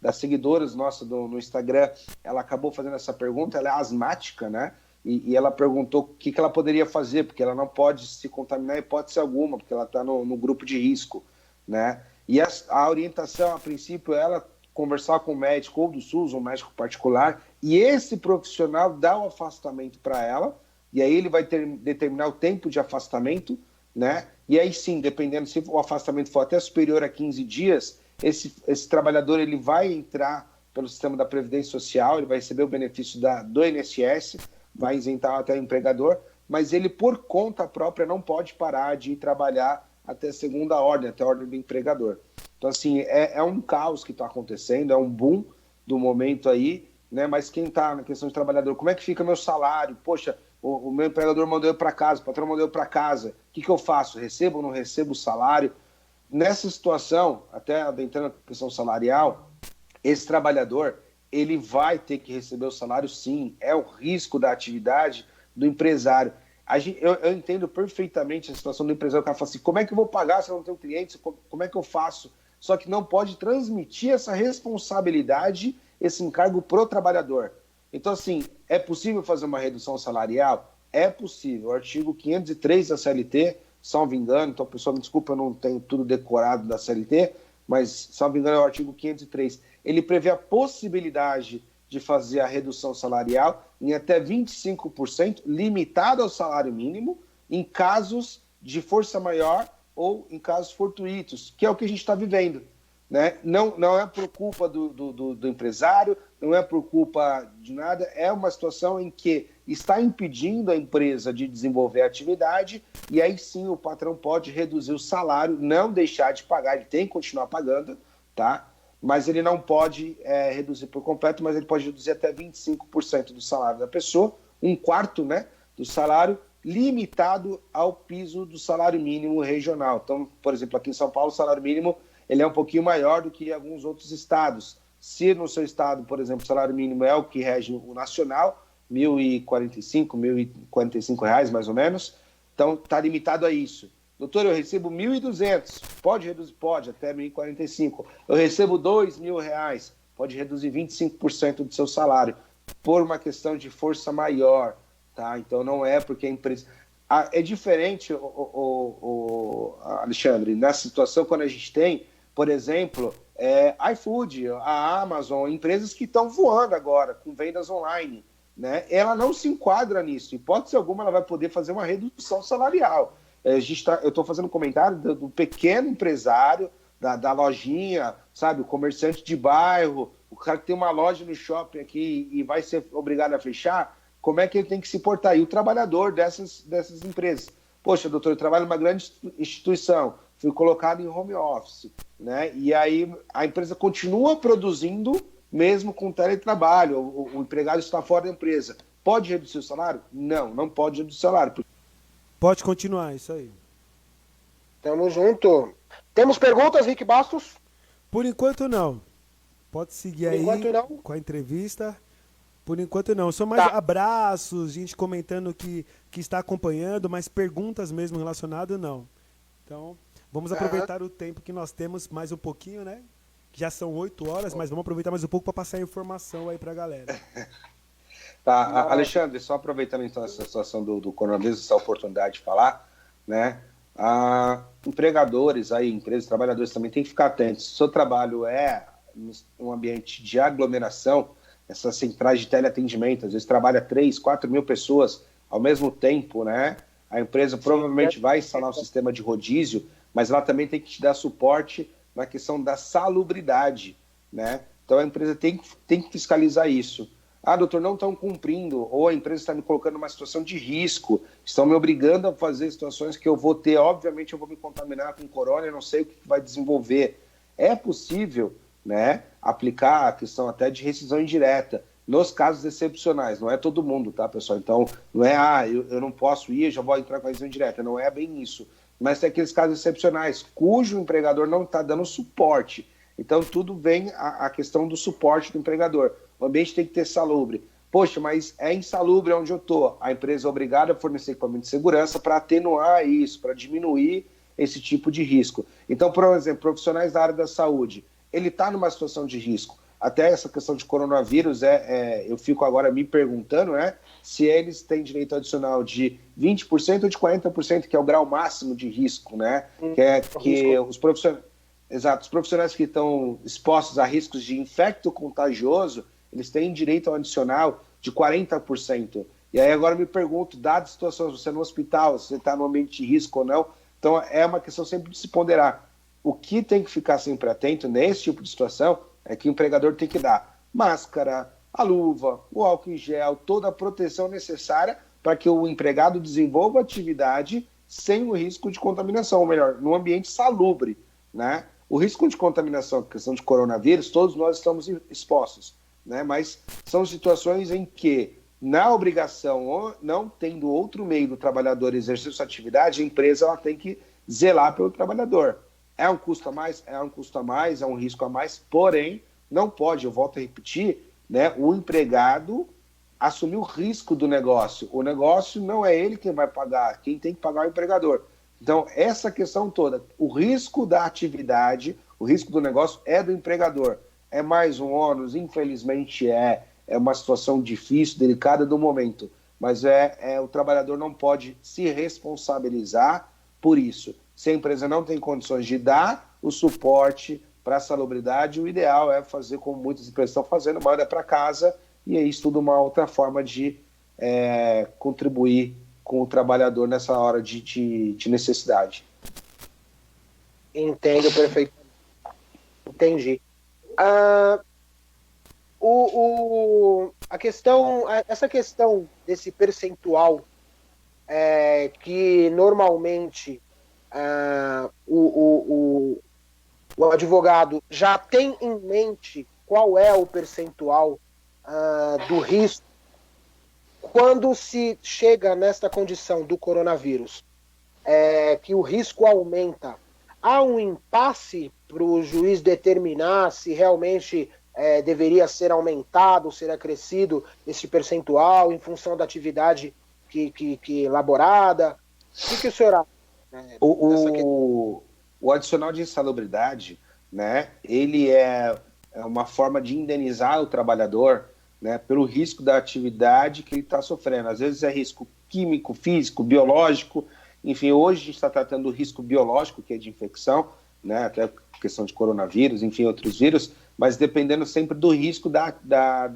das seguidoras nossa no Instagram, ela acabou fazendo essa pergunta, ela é asmática, né? E ela perguntou o que ela poderia fazer, porque ela não pode se contaminar em hipótese alguma, porque ela está no grupo de risco, né? E a orientação, a princípio, é ela conversar com o médico ou do SUS, um médico particular, e esse profissional dá o afastamento para ela, e aí ele vai determinar o tempo de afastamento, né? E aí sim, dependendo se o afastamento for até superior a 15 dias, esse trabalhador ele vai entrar pelo sistema da Previdência Social, ele vai receber o benefício do INSS, vai isentar até o empregador, mas ele, por conta própria, não pode parar de ir trabalhar até segunda ordem, até a ordem do empregador. Então, assim, é um caos que está acontecendo, é um boom do momento aí, né? Mas quem está na questão de trabalhador, como é que fica meu salário? Poxa, o meu empregador mandou eu para casa, o patrão mandou eu para casa, o que eu faço? Recebo ou não recebo o salário? Nessa situação, até adentrando a questão salarial, esse trabalhador, ele vai ter que receber o salário, sim, é o risco da atividade do empresário. Eu entendo perfeitamente a situação do empresário, o cara fala assim, como é que eu vou pagar se eu não tenho clientes, como é que eu faço? Só que não pode transmitir essa responsabilidade, esse encargo pro trabalhador. Então, assim, é possível fazer uma redução salarial? É possível. O artigo 503 da CLT, salvo engano, então, pessoal, me desculpa, eu não tenho tudo decorado da CLT, mas, salvo engano, é o artigo 503. Ele prevê a possibilidade de fazer a redução salarial em até 25%, limitado ao salário mínimo, em casos de força maior ou em casos fortuitos, que é o que a gente está vivendo. Né? Não é por culpa do empresário, não é por culpa de nada, é uma situação em que está impedindo a empresa de desenvolver a atividade e aí sim o patrão pode reduzir o salário, não deixar de pagar, ele tem que continuar pagando, tá? Mas ele não pode reduzir por completo, mas ele pode reduzir até 25% do salário da pessoa, 1/4, né, do salário, limitado ao piso do salário mínimo regional. Então, por exemplo, aqui em São Paulo, o salário mínimo ele é um pouquinho maior do que em alguns outros estados. Se no seu estado, por exemplo, o salário mínimo é o que rege o nacional, R$ 1.045 reais, mais ou menos, então está limitado a isso. Doutor, eu recebo 1.200, pode reduzir? Pode, até 1.045. Eu recebo R$2.000, pode reduzir 25% do seu salário, por uma questão de força maior, tá? Então não é porque a empresa... É diferente, Alexandre, nessa situação quando a gente tem, por exemplo, iFood, a Amazon, empresas que estão voando agora com vendas online, né? Ela não se enquadra nisso. Em hipótese alguma, ela vai poder fazer uma redução salarial. Eu estou fazendo um comentário do pequeno empresário, da lojinha, sabe? O comerciante de bairro, o cara que tem uma loja no shopping aqui e vai ser obrigado a fechar, como é que ele tem que se portar? E o trabalhador dessas empresas. Poxa, doutor, eu trabalho numa grande instituição, fui colocado em home office, né? E aí a empresa continua produzindo mesmo com teletrabalho, o empregado está fora da empresa. Pode reduzir o salário? Não pode reduzir o salário. Pode continuar, isso aí. Tamo junto. Temos perguntas, Rick Bastos? Por enquanto não. Pode seguir aí com a entrevista. Por enquanto não. São mais abraços, gente comentando que está acompanhando, mas perguntas mesmo relacionadas não. Então, vamos aproveitar o tempo que nós temos mais um pouquinho, né? Já são 8 horas, mas vamos aproveitar mais um pouco para passar a informação aí para a galera. Tá, Alexandre, só aproveitando então essa situação do coronavírus, essa oportunidade de falar, né? Empregadores aí, empresas, trabalhadores também têm que ficar atentos. Se o seu trabalho é um ambiente de aglomeração, essas centrais de teleatendimento, às vezes trabalha 3, 4 mil pessoas ao mesmo tempo, né? A empresa provavelmente vai instalar um sistema de rodízio, mas ela também tem que te dar suporte na questão da salubridade, né? Então a empresa tem que fiscalizar isso. Doutor, não estão cumprindo, ou a empresa está me colocando numa situação de risco, estão me obrigando a fazer situações que eu vou ter, obviamente eu vou me contaminar com corona, eu não sei o que vai desenvolver. É possível, né, aplicar a questão até de rescisão indireta, nos casos excepcionais, não é todo mundo, tá, pessoal? Então, não é, eu não posso ir, eu já vou entrar com a rescisão indireta, não é bem isso. Mas tem aqueles casos excepcionais, cujo empregador não está dando suporte. Então, tudo vem a questão do suporte do empregador. O ambiente tem que ter salubre. Poxa, mas é insalubre onde eu estou. A empresa é obrigada a fornecer equipamento de segurança para atenuar isso, para diminuir esse tipo de risco. Então, por exemplo, profissionais da área da saúde, ele está numa situação de risco. Até essa questão de coronavírus, eu fico agora me perguntando, se eles têm direito adicional de 20% ou de 40%, que é o grau máximo de risco, né? Que os profissionais... Exato, os profissionais que estão expostos a riscos de infecto contagioso, eles têm direito ao adicional de 40%. E aí agora eu me pergunto, dadas situações, você no hospital, você está no ambiente de risco ou não, então é uma questão sempre de se ponderar. O que tem que ficar sempre atento nesse tipo de situação é que o empregador tem que dar máscara, a luva, o álcool em gel, toda a proteção necessária para que o empregado desenvolva a atividade sem o risco de contaminação, ou melhor, num ambiente salubre, né? O risco de contaminação, questão de coronavírus, todos nós estamos expostos, né? Mas são situações em que, na obrigação, ou não tendo outro meio do trabalhador exercer sua atividade, a empresa ela tem que zelar pelo trabalhador. É um custo a mais? É um custo a mais, é um risco a mais, porém, não pode, eu volto a repetir, né, o empregado assumir o risco do negócio. O negócio não é ele quem vai pagar, quem tem que pagar é o empregador. Então, essa questão toda, o risco da atividade, o risco do negócio é do empregador. É mais um ônus, infelizmente é uma situação difícil, delicada do momento, mas o trabalhador não pode se responsabilizar por isso. Se a empresa não tem condições de dar o suporte para a salubridade, o ideal é fazer como muitas empresas estão fazendo, manda para casa, e aí estuda uma outra forma de contribuir com o trabalhador nessa hora de necessidade. Entendo perfeitamente. Entendi. Essa questão desse percentual que normalmente o advogado já tem em mente qual é o percentual do risco quando se chega nesta condição do coronavírus, que o risco aumenta. Há um impasse para o juiz determinar se realmente deveria ser aumentado, ser acrescido esse percentual em função da atividade que elaborada? O que o senhor acha? O adicional de insalubridade, né, ele é uma forma de indenizar o trabalhador, né, pelo risco da atividade que ele está sofrendo. Às vezes é risco químico, físico, biológico. Enfim, hoje a gente está tratando do risco biológico, que é de infecção, né, até questão de coronavírus, enfim, outros vírus, mas dependendo sempre do risco da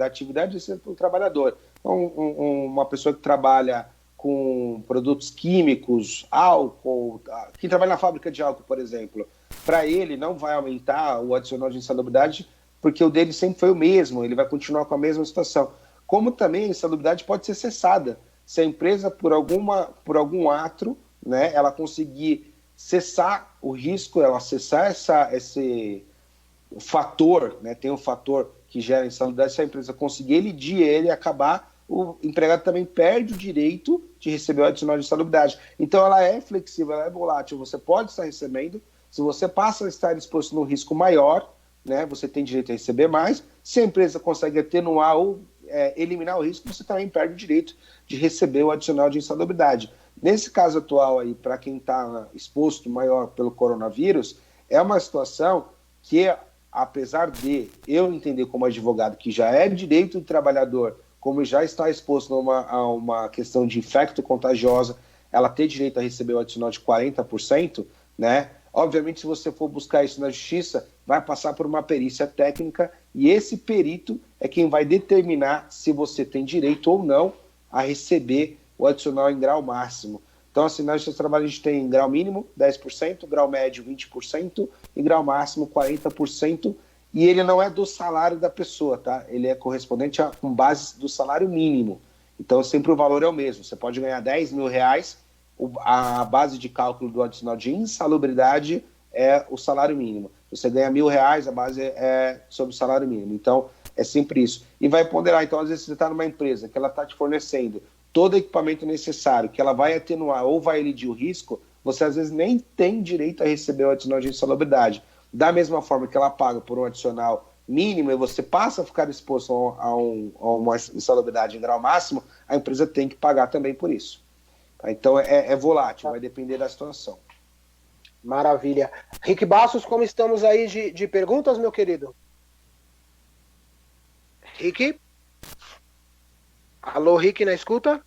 atividade do trabalhador. Então, uma pessoa que trabalha com produtos químicos, álcool, quem trabalha na fábrica de álcool, por exemplo, para ele não vai aumentar o adicional de insalubridade, porque o dele sempre foi o mesmo, ele vai continuar com a mesma situação. Como também a insalubridade pode ser cessada. Se a empresa, por algum ato, né, ela conseguir cessar o risco, ela cessar esse fator, né, tem um fator que gera insalubridade, se a empresa conseguir elidir ele e acabar, o empregado também perde o direito de receber o adicional de insalubridade. Então ela é flexível, ela é volátil, você pode estar recebendo, se você passa a estar exposto num risco maior, né, você tem direito a receber mais. Se a empresa consegue atenuar ou eliminar o risco, você também perde o direito de receber o adicional de insalubridade. Nesse caso atual aí, para quem está exposto maior pelo coronavírus, é uma situação que, apesar de eu entender como advogado que já é direito do trabalhador, como já está exposto a uma questão de infecto contagiosa, ela ter direito a receber o adicional de 40%, né? Obviamente, se você for buscar isso na justiça, vai passar por uma perícia técnica e esse perito é quem vai determinar se você tem direito ou não a receber o adicional em grau máximo. Então, assim, na Justiça do Trabalho a gente tem grau mínimo 10%, grau médio 20% e grau máximo 40%, e ele não é do salário da pessoa, tá? Ele é correspondente com base do salário mínimo. Então, sempre o valor é o mesmo. Você pode ganhar R$10.000, a base de cálculo do adicional de insalubridade é o salário mínimo. Se você ganha R$1.000, a base é sobre o salário mínimo. Então, é sempre isso. E vai ponderar. Então, às vezes, você está numa empresa que ela está te fornecendo todo o equipamento necessário, que ela vai atenuar ou vai elidir o risco, você, às vezes, nem tem direito a receber o adicional de insalubridade. Da mesma forma que ela paga por um adicional mínimo e você passa a ficar exposto a uma insalubridade em grau máximo, a empresa tem que pagar também por isso. Então, é volátil, vai depender da situação. Maravilha. Rick Bassos, como estamos aí de perguntas, meu querido? Rick? Alô, Rick, na escuta?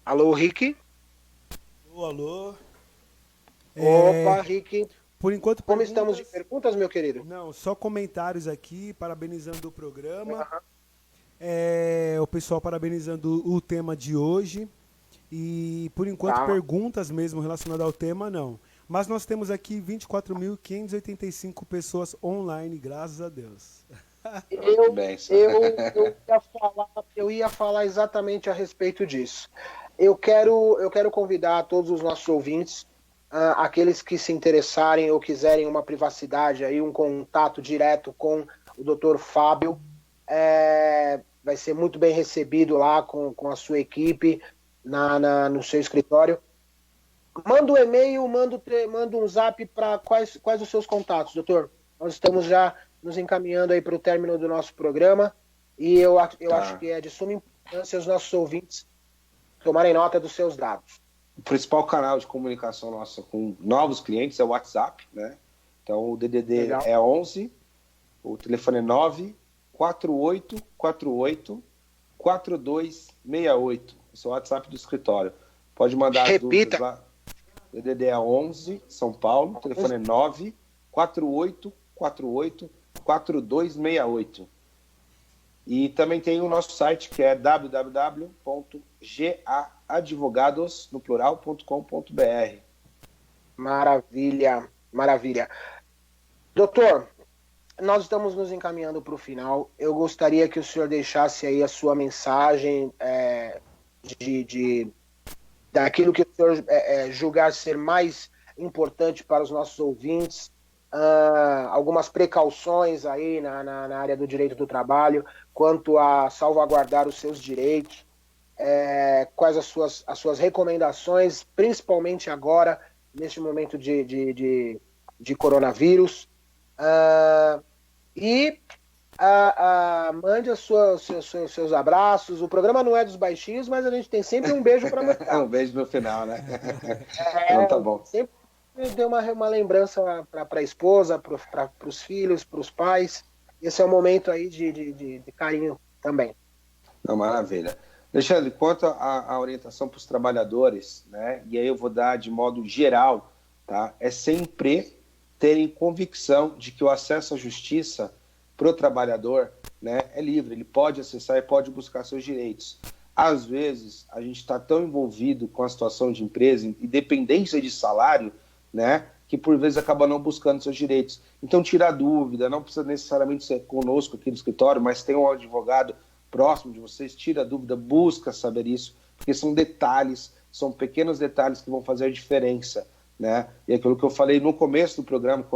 Alô, Rick? Alô? Opa, Rick. Por enquanto, como estamos de perguntas, meu querido? Não, só comentários aqui, parabenizando o programa. O pessoal parabenizando o tema de hoje. E, por enquanto, perguntas mesmo relacionadas ao tema, não. Mas nós temos aqui 24.585 pessoas online, graças a Deus. Eu ia falar exatamente a respeito disso. Eu quero convidar todos os nossos ouvintes, aqueles que se interessarem ou quiserem uma privacidade, aí, um contato direto com o Dr. Fábio, vai ser muito bem recebido lá com a sua equipe no seu escritório. Manda um e-mail, manda um zap para quais os seus contatos, doutor? Nós estamos já nos encaminhando aí para o término do nosso programa e eu acho que é de suma importância os nossos ouvintes tomarem nota dos seus dados. O principal canal de comunicação nossa com novos clientes é o WhatsApp, né? Então o DDD Legal. É 11, o telefone é 948484268. Esse é o WhatsApp do escritório. Pode mandar as dúvidas lá. O DDD é 11, São Paulo, o telefone é 948484268. E também tem o nosso site, que é www.gaadvogados.com.br. Maravilha, maravilha. Doutor, nós estamos nos encaminhando para o final. Eu gostaria que o senhor deixasse aí a sua mensagem daquilo que o senhor julgar ser mais importante para os nossos ouvintes, algumas precauções aí na área do direito do trabalho, quanto a salvaguardar os seus direitos, quais as suas recomendações, principalmente agora, neste momento de coronavírus, mande seus abraços. O programa não é dos baixinhos, mas a gente tem sempre um beijo para mandar. Um beijo no final, né? Então tá bom. Sempre deu uma lembrança para a esposa, para os filhos, para os pais. Esse é um momento aí de carinho também. Não, maravilha. Alexandre, quanto à orientação para os trabalhadores, né? E aí eu vou dar de modo geral, tá? É sempre terem convicção de que o acesso à justiça para o trabalhador, né, é livre, ele pode acessar e pode buscar seus direitos. Às vezes, a gente está tão envolvido com a situação de empresa e dependência de salário, né, que por vezes acaba não buscando seus direitos. Então, tira dúvida, não precisa necessariamente ser conosco aqui no escritório, mas tem um advogado próximo de vocês, tira dúvida, busca saber isso, porque são detalhes, são pequenos detalhes que vão fazer diferença, né? E aquilo que eu falei no começo do programa,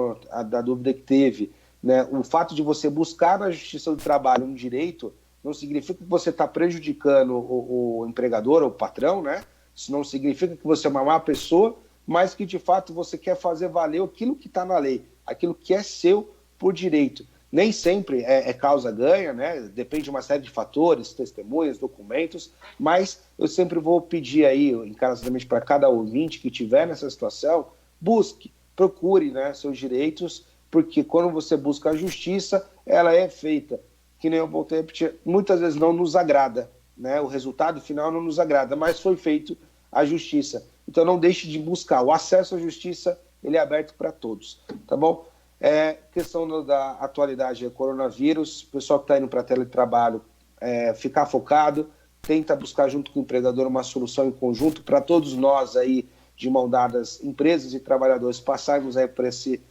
da dúvida que teve, né? O fato de você buscar na Justiça do Trabalho um direito não significa que você está prejudicando o empregador ou o patrão, né? Isso não significa que você é uma má pessoa, mas que de fato você quer fazer valer aquilo que está na lei, aquilo que é seu por direito. Nem sempre é causa ganha, né? Depende de uma série de fatores, testemunhas, documentos, mas eu sempre vou pedir aí, encarecidamente para cada ouvinte que estiver nessa situação, busque, procure, né, seus direitos, porque quando você busca a justiça, ela é feita, que nem eu voltei a repetir, muitas vezes não nos agrada, né? O resultado final não nos agrada, mas foi feito a justiça. Então não deixe de buscar. O acesso à justiça, ele é aberto para todos, tá bom? Questão da atualidade do coronavírus, o pessoal que está indo para teletrabalho, ficar focado, tenta buscar junto com o empregador uma solução em conjunto para todos nós aí, de mão dadas, empresas e trabalhadores, passarmos aí por esse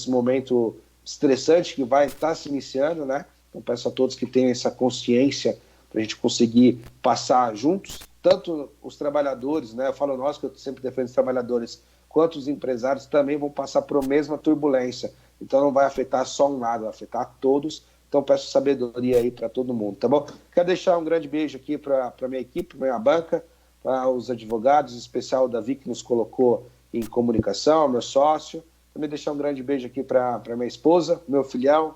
momento estressante que vai estar se iniciando, né? Então peço a todos que tenham essa consciência para a gente conseguir passar juntos, tanto os trabalhadores, né? Eu falo nós, que eu sempre defendo os trabalhadores, quanto os empresários também vão passar por a mesma turbulência. Então não vai afetar só um lado, vai afetar todos. Então peço sabedoria aí para todo mundo, tá bom? Quero deixar um grande beijo aqui para a minha equipe, para a minha banca, para os advogados, em especial o Davi, que nos colocou em comunicação, meu sócio. Também deixar um grande beijo aqui para minha esposa, meu filhão,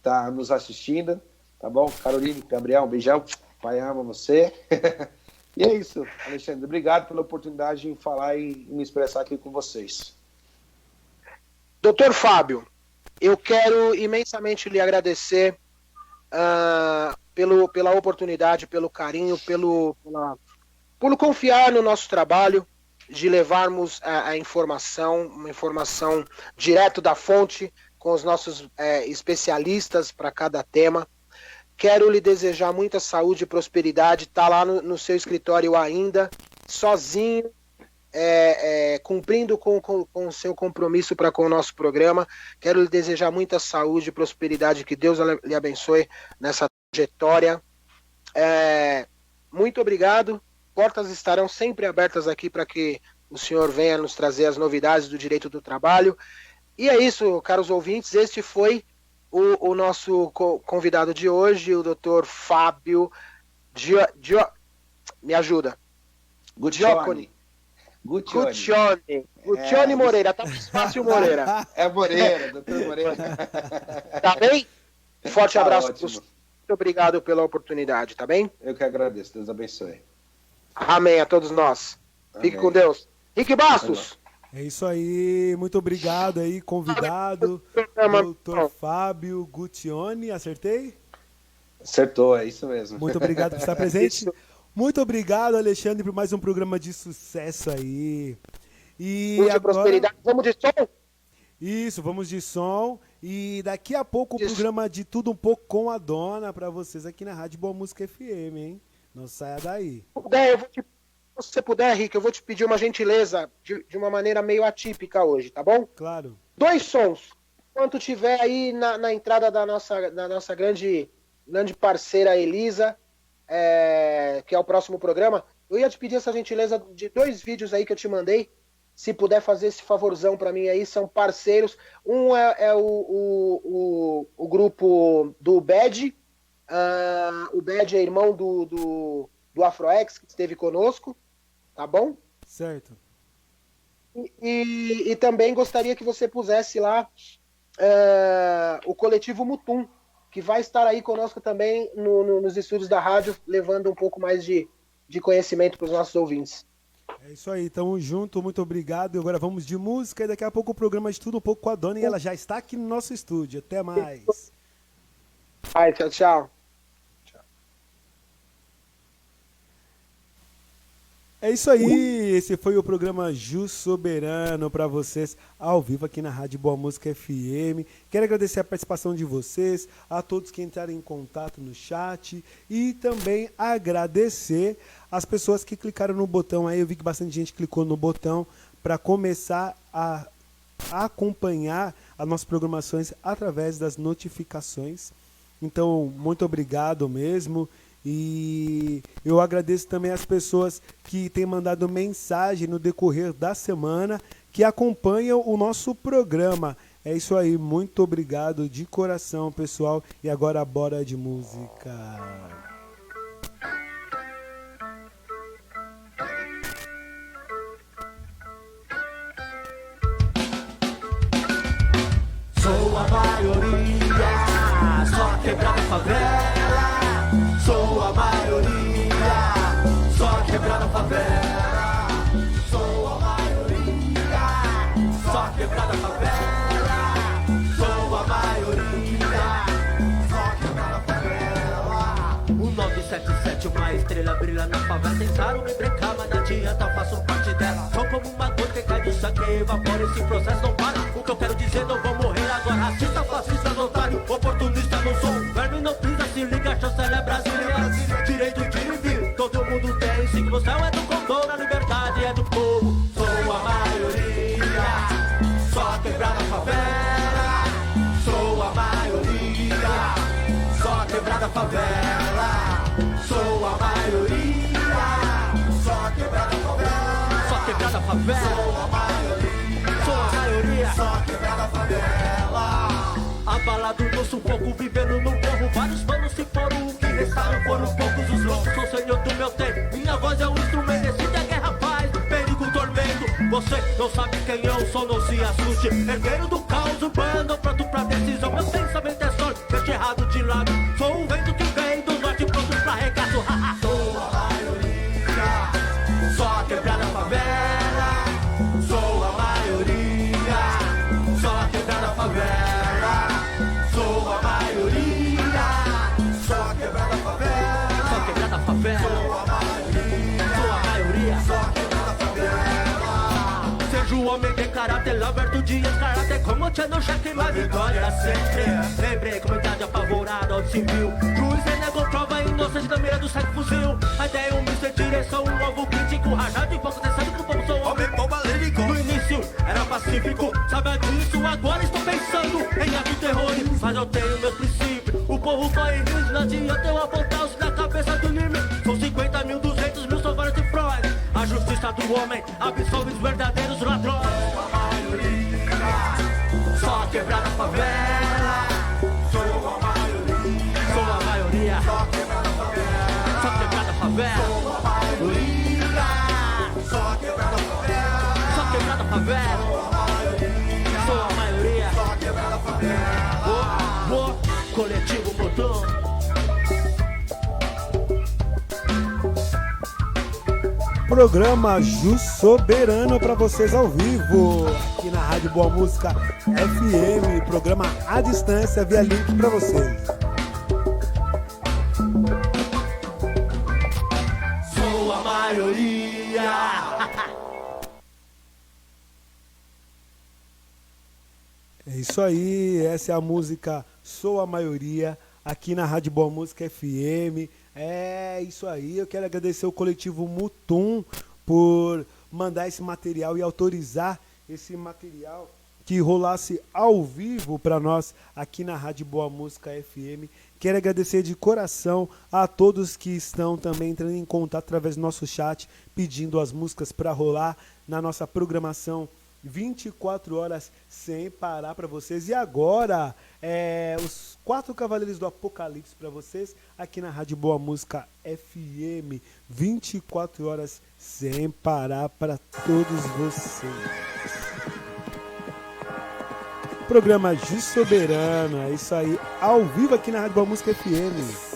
tá nos assistindo, tá bom? Caroline, Gabriel, um beijão, pai ama você. E é isso, Alexandre, obrigado pela oportunidade de falar e me expressar aqui com vocês. Doutor Fábio, eu quero imensamente lhe agradecer pela oportunidade, pelo carinho, por confiar no nosso trabalho, de levarmos a informação, uma informação direto da fonte, com os nossos especialistas para cada tema. Quero lhe desejar muita saúde e prosperidade. Está lá no seu escritório ainda, sozinho, cumprindo com o seu compromisso para com o nosso programa. Quero lhe desejar muita saúde e prosperidade, que Deus lhe abençoe nessa trajetória. Muito obrigado. Portas estarão sempre abertas aqui para que o senhor venha nos trazer as novidades do direito do trabalho. E é isso, caros ouvintes. Este foi o nosso convidado de hoje, o Dr. Fábio me ajuda. Guccione Moreira, tá mais fácil, Moreira. É Moreira, doutor Moreira. Tá bem? Forte Tá abraço. ótimo. Muito obrigado pela oportunidade, tá bem? Eu que agradeço, Deus abençoe. Amém a todos nós. Fique Amém. com Deus. Rick Bastos. É isso aí, muito obrigado aí, convidado, Dr. Fábio Guccione, acertei? Acertou, é isso mesmo. Muito obrigado por estar presente. Muito obrigado, Alexandre, por mais um programa de sucesso aí. E Saúde e agora... prosperidade. Vamos de som? Isso, vamos de som. E daqui a pouco o programa de Tudo Um Pouco com a Dona para vocês aqui na Rádio Boa Música FM, hein? Não saia daí. Se você puder, Rick, eu vou te pedir uma gentileza de uma maneira meio atípica hoje, tá bom? Claro. 2 sons. Enquanto tiver aí na entrada da nossa grande parceira Elisa, que é o próximo programa, eu ia te pedir essa gentileza de 2 vídeos aí que eu te mandei. Se puder fazer esse favorzão para mim aí, são parceiros. Um é o grupo do Bad. O Bad é irmão do Afroex, que esteve conosco. Tá bom? Certo. E também gostaria que você pusesse lá o coletivo Mutum, que vai estar aí conosco também nos estúdios da rádio, levando um pouco mais de conhecimento para os nossos ouvintes. É isso aí, tamo junto, muito obrigado. E agora vamos de música e daqui a pouco o programa de Tudo Um Pouco com a Dona e ela já está aqui no nosso estúdio. Até mais. Ai, tchau, tchau. É isso aí, esse foi o programa Jus Soberano para vocês, ao vivo aqui na Rádio Boa Música FM. Quero agradecer a participação de vocês, a todos que entraram em contato no chat e também agradecer as pessoas que clicaram no botão aí. Eu vi que bastante gente clicou no botão para começar a acompanhar as nossas programações através das notificações. Então, muito obrigado mesmo. E eu agradeço também as pessoas que têm mandado mensagem no decorrer da semana, que acompanham o nosso programa. É isso aí, muito obrigado de coração, pessoal. E agora bora de música. Sou a maioria, só quebrada favela. Sou a maioria, só quebrada favela. Sou a maioria, só quebrada favela. Sou a maioria, só quebrada favela. O 977, uma estrela brilha na favela. Tentaram me brincar, mas não adianta, faço parte dela. Sou como uma gota que cai do sangue e evapora, esse processo não para. O que eu quero dizer, não vou morrer agora. Racista, fascista, notário, oportunista não sou. Verme não pisa, se liga, a chanceler é brasileira. Direito de vir, todo mundo tem. Se o céu é do condor, a liberdade é do povo. Sou a maioria, só quebrada favela. Sou a maioria, só quebrada favela. Sou a maioria, só quebrada favela. Só quebrada favela. Sou a maioria, só quebrada favela. Abalado no sufoco, vivendo no morro. Vários manos se foram, o que restaram foram poucos. Os loucos, sou senhor do meu tempo. Minha voz é um instrumento, decide a guerra, paz, perigo, tormento. Você não sabe quem eu sou, não se assuste. Herdeiro do caos urbano, pronto pra decisão. Meu pensamento é só, deixa errado de lado. Sou o vento que vem do norte, pronto pra regaço. Sou a maioria, só quebrada favela. Sou a maioria, só quebrada favela. Sou a maioria, só quebrada favela. Só quebrada favela. Sou a maioria, só quebrada favela. Seja o homem de caráter, aberto de caráter, como tinha no cheque, mas vitória sempre. Lembrei, comunidade apavorada, onde se viu. Juiz renegou prova inocente da mira do 7 fuzil. A ideia é um misto de direção, um alvo crítico, rajado de fogo, descendo pro povo, sou homem. pacífico. Sabe disso, agora estou pensando em ato terror. Mas eu tenho meus princípios. O povo vai rir, não adianta eu apontar os na cabeça do inimigo. São 50 mil, 200 mil, são vários de Freud. A justiça do homem absolve os verdadeiros ladrões. A maioria, só quebrar na favela. Sou a maioria, só quebrar na favela. Só quebrar na favela. Sou a maioria, só quebrar na favela. Só quebrar na favela. Sou a maioria, só quebrar na favela. Coletivo Motor. Programa Jus Soberano para vocês ao vivo, aqui na Rádio Boa Música FM, programa à distância via link para vocês. Sou a maioria. É isso aí, essa é a música Sou a Maioria, aqui na Rádio Boa Música FM. É isso aí, eu quero agradecer o coletivo Mutum por mandar esse material e autorizar esse material que rolasse ao vivo para nós aqui na Rádio Boa Música FM. Quero agradecer de coração a todos que estão também entrando em contato através do nosso chat, pedindo as músicas para rolar na nossa programação 24 horas sem parar para vocês. E agora, os 4 Cavaleiros do Apocalipse para vocês, aqui na Rádio Boa Música FM, 24 horas sem parar para todos vocês. Programa Jus Soberano, é isso aí, ao vivo aqui na Rádio Boa Música FM.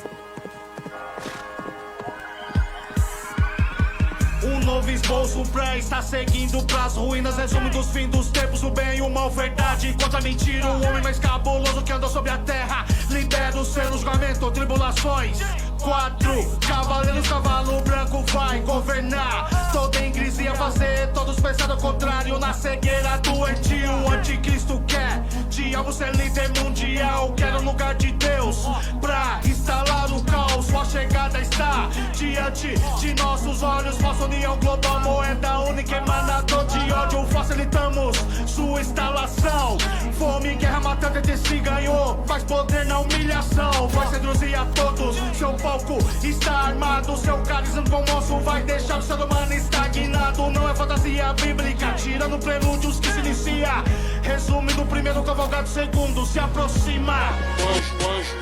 Novo esboço pra estar seguindo pras ruínas. Resumo dos fins dos tempos, o bem e o mal, verdade contra a mentira. O homem mais cabuloso que andou sobre a terra. Libera o seu julgamento, tribulações. 4 cavaleiros, cavalo branco vai governar. Toda ingresia fazer, todos pensando ao contrário. Na cegueira doentio, o anticristo quer diabo ser líder mundial. Quer o lugar de Deus pra instalar o caos. Sua chegada está diante de nossos olhos. Nossa união global, moeda única, emanador de ódio. Facilitamos sua instalação. Fome, guerra, matando entre si ganhou. Faz poder na humilhação. Vai seduzir a todos, seu palco está armado. Seu carisma com moço vai deixar o ser humano estagnado. Não é fantasia bíblica, tirando prelúdios que se inicia. Resumindo, primeiro cavalgado, segundo se aproxima. Anjo,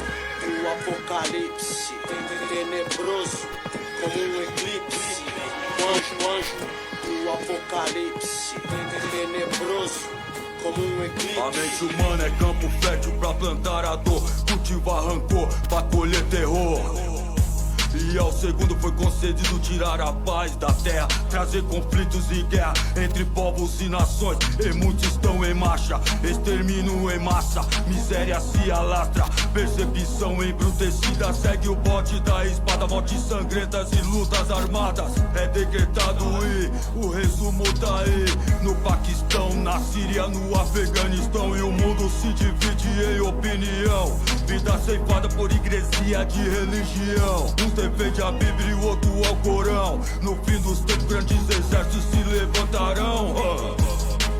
o apocalipse, tenebroso como um eclipse. Anjo, o apocalipse, tenebroso como um eclipse. A mente humana é campo fértil pra plantar a dor, cultivar rancor pra colher terror. E ao segundo foi concedido tirar a paz da terra, trazer conflitos e guerra entre povos e nações. E muitos estão em marcha, extermínio em massa, miséria se alastra, percepção embrutecida. Segue o bote da espada, mortes sangrentas e lutas armadas. É decretado e o resumo tá aí. No Paquistão, na Síria, no Afeganistão. E o mundo se divide em opinião, vida ceifada por igreja de religião. Defende a Bíblia e o outro ao Corão. No fim dos tempos grandes exércitos se levantarão.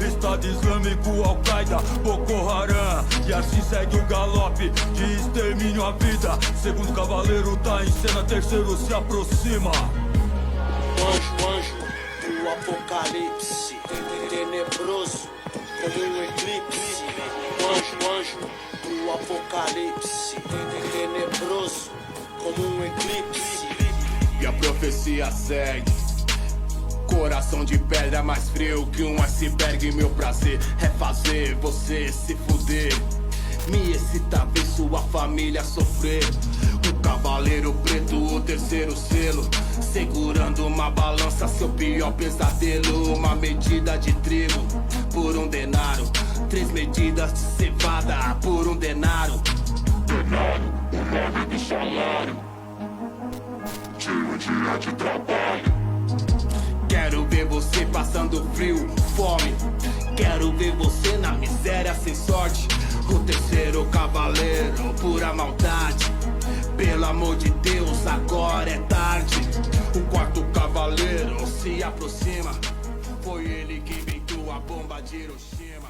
Estado Islâmico, Al-Qaeda, Boko Haram. E assim segue o galope de extermínio à vida. Segundo cavaleiro tá em cena, terceiro se aproxima. Anjo, o apocalipse, tenebroso como um eclipse. Anjo, o apocalipse, tenebroso como um eclipse. E a profecia segue. Coração de pedra mais frio que um iceberg. Meu prazer é fazer você se fuder. Me excita ver sua família sofrer. O cavaleiro preto, o terceiro selo, segurando uma balança, seu pior pesadelo. Uma medida de trigo por um denário, 3 medidas de cevada por um denário. Denário, o nome do salário de um dia de trabalho. Quero ver você passando frio, fome. Quero ver você na miséria sem sorte. O terceiro cavaleiro, pura maldade. Pelo amor de Deus, agora é tarde. O quarto cavaleiro se aproxima. Foi ele que inventou a bomba bomba de Hiroshima.